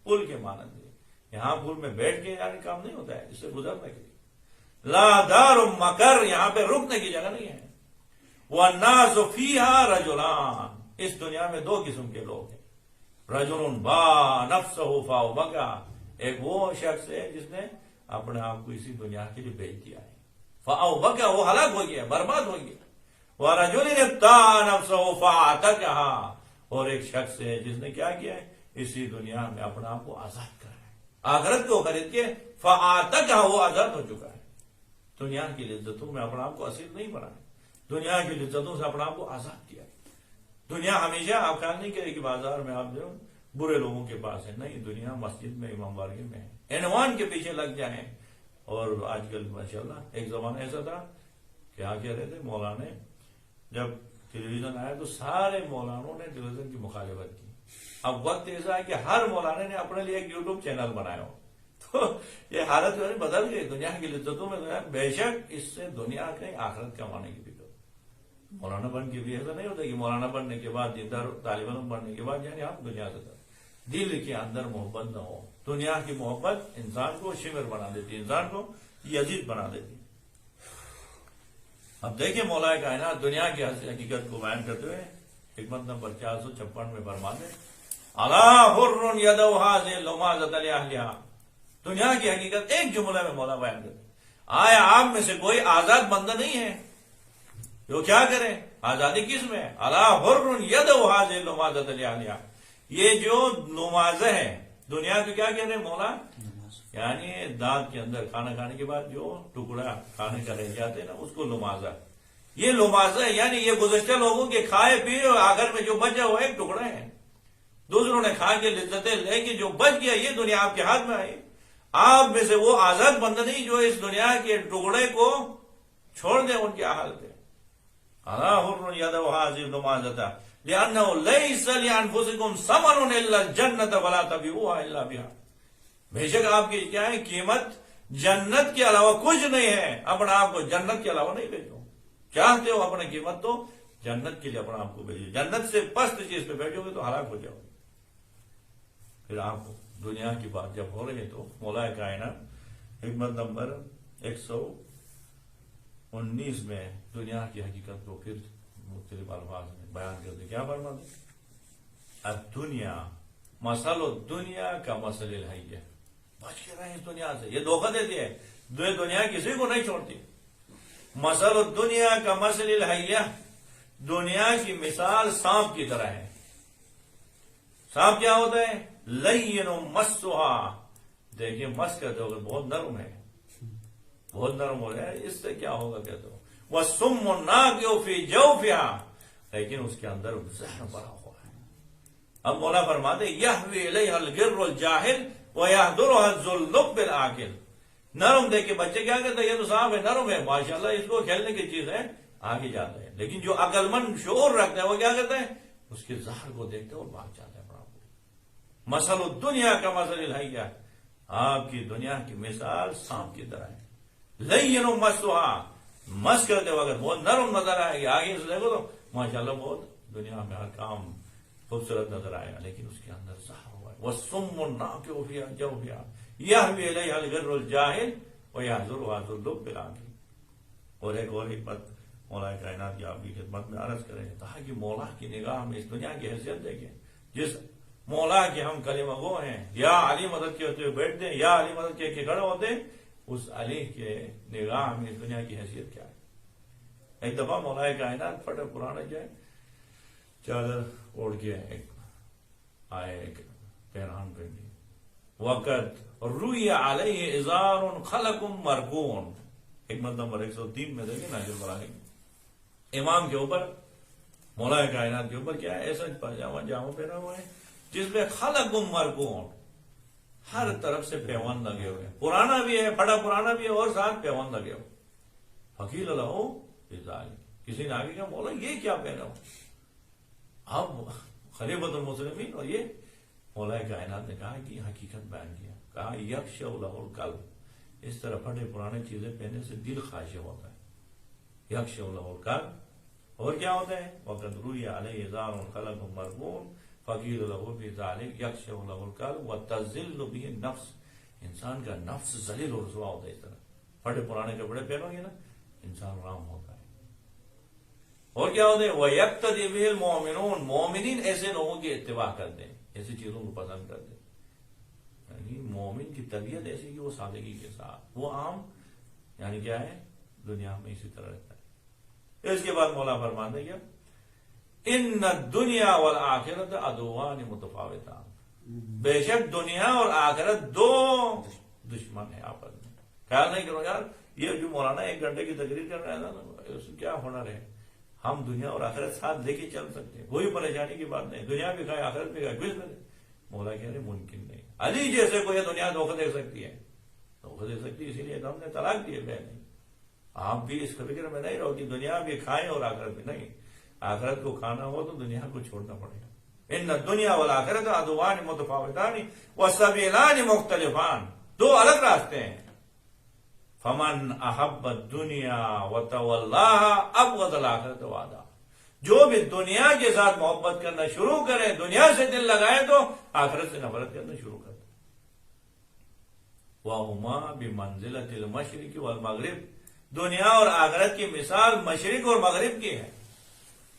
پل کے مانند ہے. یہاں پل میں بیٹھ کے یعنی کام نہیں ہوتا ہے، اس سے گزرنے کے لیے. لا دار مکر، یہاں پہ رکنے کی جگہ نہیں ہے. والناس فیہا رجلان، اس دنیا میں 2 قسم کے لوگ ہیں. رجل با نفسہ فاو بکا، ایک وہ شخص ہے جس نے اپنے آپ کو اسی دنیا کے لیے بیچ دیا ہے. فاو بکا، وہ ہلاک ہو گیا، برباد ہو گیا. وَرَجُلٍ ابْتَاعَ نَفْسَهُ فَأَعْتَقَهَا، اور ایک شخص ہے جس نے کیا کیا ہے، اسی دنیا میں اپنے آپ کو آزاد کرا ہے، آخرت کو خرید کے فَأَعْتَقَهَا، وہ آزاد ہو چکا ہے۔ دنیا کی لذتوں میں اپنے آپ کو اسیر نہیں بنا ہے، دنیا کی لذتوں سے اپنے آپ کو آزاد کیا ہے۔ دنیا ہمیشہ آپ خیال نہیں کرے کہ بازار میں آپ جو برے لوگوں کے پاس ہے، نہیں، دنیا مسجد میں، امام بارگاہ میں ہے، عنوان کے پیچھے لگ جائیں۔ اور آج کل ماشاءاللہ ایک زمانہ ایسا تھا کہ کہہ رہے تھے مولانا، جب ٹیلی ویژن آیا تو سارے مولانوں نے ٹیلی ویژن کی مخالفت کی۔ اب وقت ایسا ہے کہ ہر مولانا نے اپنے لیے ایک یوٹیوب چینل بنایا ہو، تو یہ حالت جو ہے بدل گئی دنیا کی لذتوں میں۔ بے شک اس سے دنیا کے آخرت کمانے کی فکر، مولانا بن کے بھی ایسا نہیں ہوتا کہ مولانا بننے کے بعد، دیندار طالب علم بننے کے بعد یعنی ہم دنیا سے دل کے اندر محبت نہ ہو۔ دنیا کی محبت انسان کو شمر بنا دیتی، انسان کو یزید بنا دیتی۔ اب دیکھیں مولا کائنات دنیا کی حقیقت کو بیان کرتے ہوئے حکمت نمبر 456 میں فرماتے ہیں، الا حر یدو حاذ لمازۃ لاہلھا، دنیا کی حقیقت ایک جملے میں مولا بیان کرتے ہیں، آیا آپ میں سے کوئی آزاد بندہ نہیں ہے جو کیا کرے؟ آزادی کس میں؟ الا حر یدو حاذ لمازۃ لاہلھا، یہ جو نمازہ ہے دنیا کو کیا کہہ رہے ہیں مولا؟ یعنی دانت کے اندر کھانا کھانے کے بعد جو ٹکڑا کھانے کا رہ جاتے ہیں نا، اس کو لمازہ، یہ لمازہ ہے، یعنی یہ گزشتہ لوگوں کے کھائے پیے اور آخر میں جو بچا ہوا ایک ٹکڑا ہے، دوسروں نے کھا کے لذتیں لے کے جو بچ گیا یہ دنیا آپ کے ہاتھ میں آئی۔ آپ میں سے وہ آزاد بندہ نہیں جو اس دنیا کے ٹکڑے کو چھوڑ دے ان کے حال پہ۔ الا حر یدو حاذ لمازۃ لأنه ليس لأنفسكم ثمن إلا الجنة ولا تبيعوها إلا بها، بے شک آپ کی کیا ہے قیمت؟ جنت کے علاوہ کچھ نہیں ہے، اپنا آپ کو جنت کے علاوہ نہیں بیچو، چاہتے ہو اپنے قیمت تو جنت کے لیے اپنا آپ کو بیچو، جنت سے پست چیز پہ بیٹھو گے تو ہلاک ہو جاؤ گے۔ پھر آپ دنیا کی بات جب ہو رہی ہے تو مولا کائنات حکمت نمبر 119 میں دنیا کی حقیقت کو پھر مختلف الفاظ میں بیان کرتے کیا فرماتے؟ الدنیا مثل الدنیا کا مثل الحیہ، بچ کے رہے اس دنیا سے، یہ دھوکہ دیتی ہے، دنیا کسی کو نہیں چھوڑتی۔ مثل الدنیا کا مثل الحیہ، دنیا کی مثال سانپ کی طرح ہے۔ سانپ کیا ہوتا ہے؟ لین مسھا، دیکھیں مس کہتے ہو بہت نرم ہے، بہت نرم ہو رہا ہے، اس سے کیا ہوگا کہتے ہو، وَالسُّمُّ النَّاقِعُ فِي جَوْفِهَا، لیکن اس کے اندر زہر بڑا ہوا ہے۔ اب مولا فرماتے یہوی الیہا الغر الجاہل ویحضرھا الذُّلُّبُّ العاقل، نرم دیکھ کے بچے کیا کہتے ہیں یہ تو سانپ ہے، نرم ہے، ماشاءاللہ اس کو کھیلنے کی چیز ہے، آگے جاتا ہے، لیکن جو عقل مند شعور رکھتا ہے وہ کیا کرتا ہے؟ اس کے زہر کو دیکھتے اور بھاگ جاتا ہے۔ مثل الدنیا کا مثل الحیہ، آپ کی دنیا کی مثال سانپ کی طرح ہے، لین مسھا، مس کرتے وقت بہت نرم نظر آئے گی، آگے سے دیکھو تو ماشاءاللہ بہت دنیا میں ہر کام خوبصورت نظر آئے گا، لیکن اس کے اندر زہر ہوا ہے۔ وَالسُّمُّ النَّاقِعُ فِي جَوْفِهَا یَهْوِي إِلَیْهَا الْغِرُّ الْجَاهِلُ وَیَحْضُرُهَا الذُّلُّبُّ العاقل۔ اور ایک اور حکمت مولا کائنات کی آپ کی خدمت میں عرض کریں تاکہ مولا کی نگاہ میں اس دنیا کی حیثیت دیکھیں، جس مولا کے ہم کلمہ گو ہیں، یا علی مدد کے ہوتے ہوئے بیٹھتے ہیں، یا علی مدد کے کھڑے ہوتے ہیں، اس علی کے نگاہ میں اس دنیا کی حیثیت کیا ہے؟ ایک دفعہ مولا کائنات پھٹے پرانا جو ہے چادر اوڑھ کے آئے ایک پیران پہ وقت روی علیہ ازار خلق مرکون، حکمت نمبر 103 میں دیکھیں ناظر براہیم، امام کے اوپر مولا کائنات کے اوپر کیا ہے؟ ایسا جامہ پہنا ہوا ہے جس میں خلق مرکون، ہر طرف سے پیون لگے ہوئے، پرانا بھی ہے، پھٹا پرانا بھی ہے اور ساتھ پیون لگے ہوئے۔ فقیل لہ کسی نے آگے کہا مولا یہ کیا پہنا ہو آپ خلیفۃ المسلمین، اور یہ مولا کائنات نے کہا کہ حقیقت بیان کیا، کہا یخشع لہ القلب، اس طرح پھٹے پرانے چیزیں پہننے سے دل خاشع ہوتا ہے، یخشع لہ القلب۔ اور کیا ہوتا ہے؟ وقد روی علیہ ازار خلق مرکون فقیل لہ فی ذلک یخشع لہ القلب وتذل بہ النفس، انسان کا نفس ذلیل اور رسوا ہوتا ہے، اس طرح پھٹے پرانے کپڑے پہنو گے نا انسان رام ہوتا ہے۔ اور کیا ہوتے ہیں؟ وَيَقْتَدِي بِهِ الْمُؤْمِنُونَ، مومنین ایسے لوگوں کی اتباع کرتے ہیں، ایسی چیزوں کو پسند کرتے ہیں، یعنی مومن کی طبیعت ایسی کہ وہ سادگی کے ساتھ، وہ عام یعنی کیا ہے دنیا میں اسی طرح رہتا ہے، اس کے بعد مولا فرماتے ہیں ان الدنیا والآخرت عدوان متفاوتان، بے شک دنیا اور آخرت دو دشمن ہیں آپس میں. خیال نہیں کرو یار، یہ جو مولانا 1 گھنٹے کی تقریر کر رہا ہے نا، اس میں کیا ہونا رہے. ہم دنیا اور آخرت ساتھ لے کے چل سکتے ہیں، کوئی پریشانی کی بات نہیں. دنیا بھی کھائے آخرت بھی کھائے، کچھ نہیں. مولا کہہ رہے ممکن نہیں. علی جیسے کو یہ دنیا دھوکہ دے سکتی ہے، دھوکہ دے سکتی ہے، اسی لیے تو ہم نے طلاق دیے. نہیں، آپ بھی اس فکر میں نہیں رہو کہ دنیا بھی کھائیں اور آخرت بھی نہیں. آخرت کو کھانا ہو تو دنیا کو چھوڑنا پڑے گا. ان الدنیا والآخرت عدوان متفاوتان وسبیلان مختلفان، دو الگ راستے ہیں. فمن احب الدنیا وتولاها ابغض الاخرة وعدا، جو بھی دنیا کے ساتھ محبت کرنا شروع کرے، دنیا سے دل لگائے تو آخرت سے نفرت کرنا شروع کرے. وَهُمَا بِمَنزِلَةِ الْمَشْرِقِ وَالْمَغْرِبِ، دنیا اور آخرت کی مثال مشرق اور مغرب کی ہے.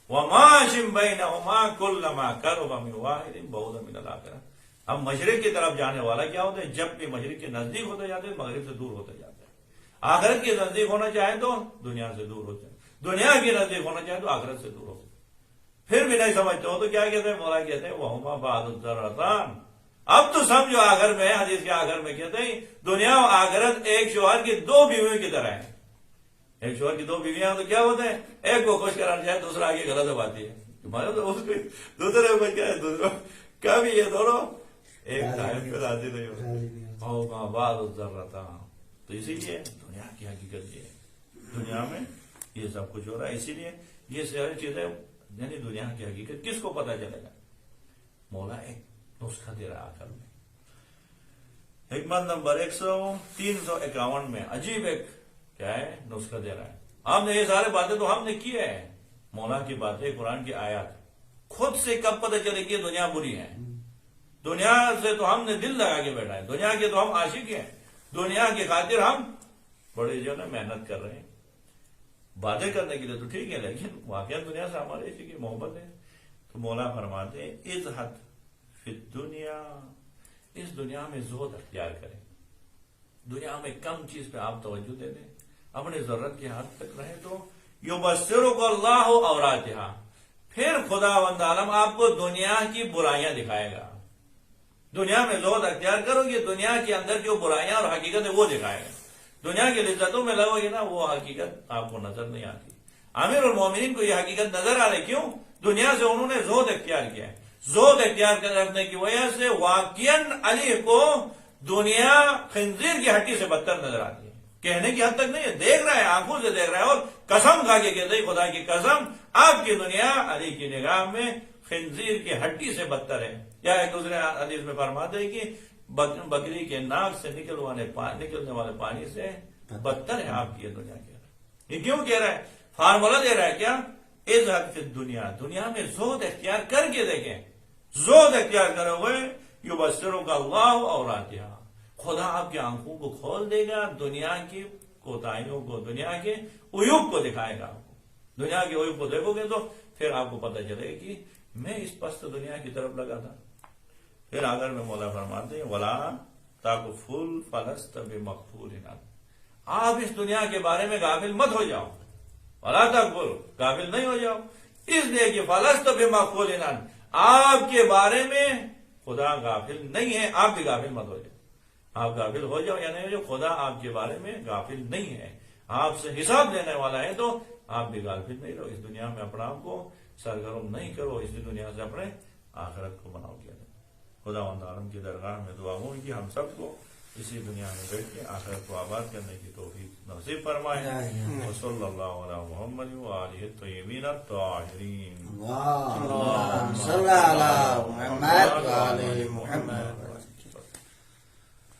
وَمَاشٍ بَيْنَهُمَا كُلَّمَا قَرُبَ مِنْ وَاحِدٍ بَعُدَ مِنَ الْآخِرَةِ. اب مشرق کی طرف جانے والا کیا ہوتا ہے؟ جب بھی مشرق کے نزدیک ہوتے جاتے ہیں، مغرب سے دور ہوتے جاتے ہیں. آخرت کے نزدیک ہونا چاہیں تو دنیا سے دور ہوتے ہیں، دنیا کے نزدیک ہونا چاہیں تو آخرت سے دور ہوتے ہیں. پھر بھی نہیں سمجھتے ہو تو کیا کہتے ہیں؟ مولا کہتے ہیں وَهُمَا بَعْضُ الذَّرَّتَانِ. اب تو سمجھو آخر میں، حدیث کے آخر میں کہتے ہیں دنیا و آخرت ایک شوہر کی 2 بیویوں کی طرح ہیں. ایک شوہر کی 2 بیویاں تو کیا ہوتے ہیں؟ ایک کو خوش کرانا چاہے دوسرا آگے غلط دباتی ہے. دوسرے کو کیا ہے، دوسرا کبھی یہ دونوں ایک ٹائم پہ راضی نہیں ہوتے. وَهُمَا بَعْضُ الذَّرَّتَانِ. تو اسی لیے دنیا کی حقیقت یہ ہے، دنیا میں یہ سب کچھ ہو رہا ہے. اسی لیے یہ ساری چیزیں، یعنی دنیا کی حقیقت کس کو پتا چلے گا؟ مولا ایک نسخہ دے رہا آخر میں. حکمت نمبر 351 میں عجیب ایک کیا ہے نسخہ دے رہا ہے. ہم نے یہ سارے باتیں تو ہم نے کی ہے، مولا کی باتیں، قرآن کی آیات. خود سے کب پتہ چلے کہ دنیا بری ہے؟ دنیا سے تو ہم نے دل لگا کے بیٹھا ہے، دنیا کے تو ہم عاشق ہیں، دنیا کی خاطر ہم بڑے جو ہے محنت کر رہے ہیں. باتیں کرنے کے لیے تو ٹھیک ہے، لیکن واقعہ دنیا سے ہمارے اسی کی محبت ہے. تو مولا فرماتے ہیں ازہد فی الدنیا، اس دنیا میں زہد اختیار کریں. دنیا میں کم چیز پہ آپ توجہ دے دیں، اپنے ضرورت کے حد تک رہیں تو یبصرک اللہ عوراتہا، پھر خداوند عالم آپ کو دنیا کی برائیاں دکھائے گا. دنیا میں زہد اختیار کرو گے، دنیا کے اندر جو برائیاں اور حقیقت ہے وہ دکھائے گا. دنیا کی لذتوں میں لگو گے نا، وہ حقیقت آپ کو نظر نہیں آتی. امیر المومنین کو یہ حقیقت نظر آ رہی. کیوں؟ دنیا سے انہوں نے زہد اختیار کیا ہے. زہد اختیار کرنے کی وجہ سے واقعاً علی کو دنیا خنزیر کی ہڈی سے بدتر نظر آتی ہے. کہنے کی حد تک نہیں ہے، دیکھ رہا ہے، آنکھوں سے دیکھ رہا ہے، اور قسم کھا کے کہتے ہیں خدا کی قسم آپ کی دنیا علی کی نگاہ میں خنزیر کی ہڈی سے بدتر ہے. یا ایک دوسرے حدیث میں فرماتے ہیں کہ بکری کے ناک سے نکلنے والے پانی سے بدتر ہے آپ کی یہ دنیا. کہہ رہا ہے یہ کیوں کہہ رہا ہے؟ فارمولا دے رہا ہے کیا؟ ازہد فی الدنیا، دنیا میں زہد اختیار کر کے دیکھیں. زہد اختیار کرے ہوئے یبصرک اللہ عوراتہا، خدا آپ کی آنکھوں کو کھول دے گا، دنیا کی کوتاہیوں کو، دنیا کے عیوب کو دکھائے گا. آپ کو دنیا کے عیوب کو دیکھو گے تو پھر آپ کو پتہ چلے گا کہ میں اس پست دنیا کی طرف لگا تھا. پھر آگر میں مولا فرماتے ہیں ولا تغفل فلست بمغفول، آپ اس دنیا کے بارے میں غافل مت ہو جاؤ. ولا تغفل، غافل نہیں ہو جاؤ، اس لیے کہ فلست بمغفول، آپ کے بارے میں خدا غافل نہیں ہے، آپ بھی غافل مت ہو جاؤ. آپ غافل ہو جاؤ یا نہیں ہو جاؤ، خدا آپ کے بارے میں غافل نہیں ہے، آپ سے حساب لینے والا ہے. تو آپ بھی غافل نہیں رہو، اس دنیا میں اپنا آپ کو سرگرم نہیں کرو، اس دنیا سے اپنے آخرت کو بناؤ. کیا خداوند عالم کی درگاہ میں دعا ہوں کہ ہم سب کو اسی دنیا میں بیٹھ کے آخرت کو آباد کرنے کی توفیق نصیب فرمائے. وصلی اللہ علی محمد وآلہ الطیبین الطاہرین. اللہم صلی علی محمد وآلہ محمد.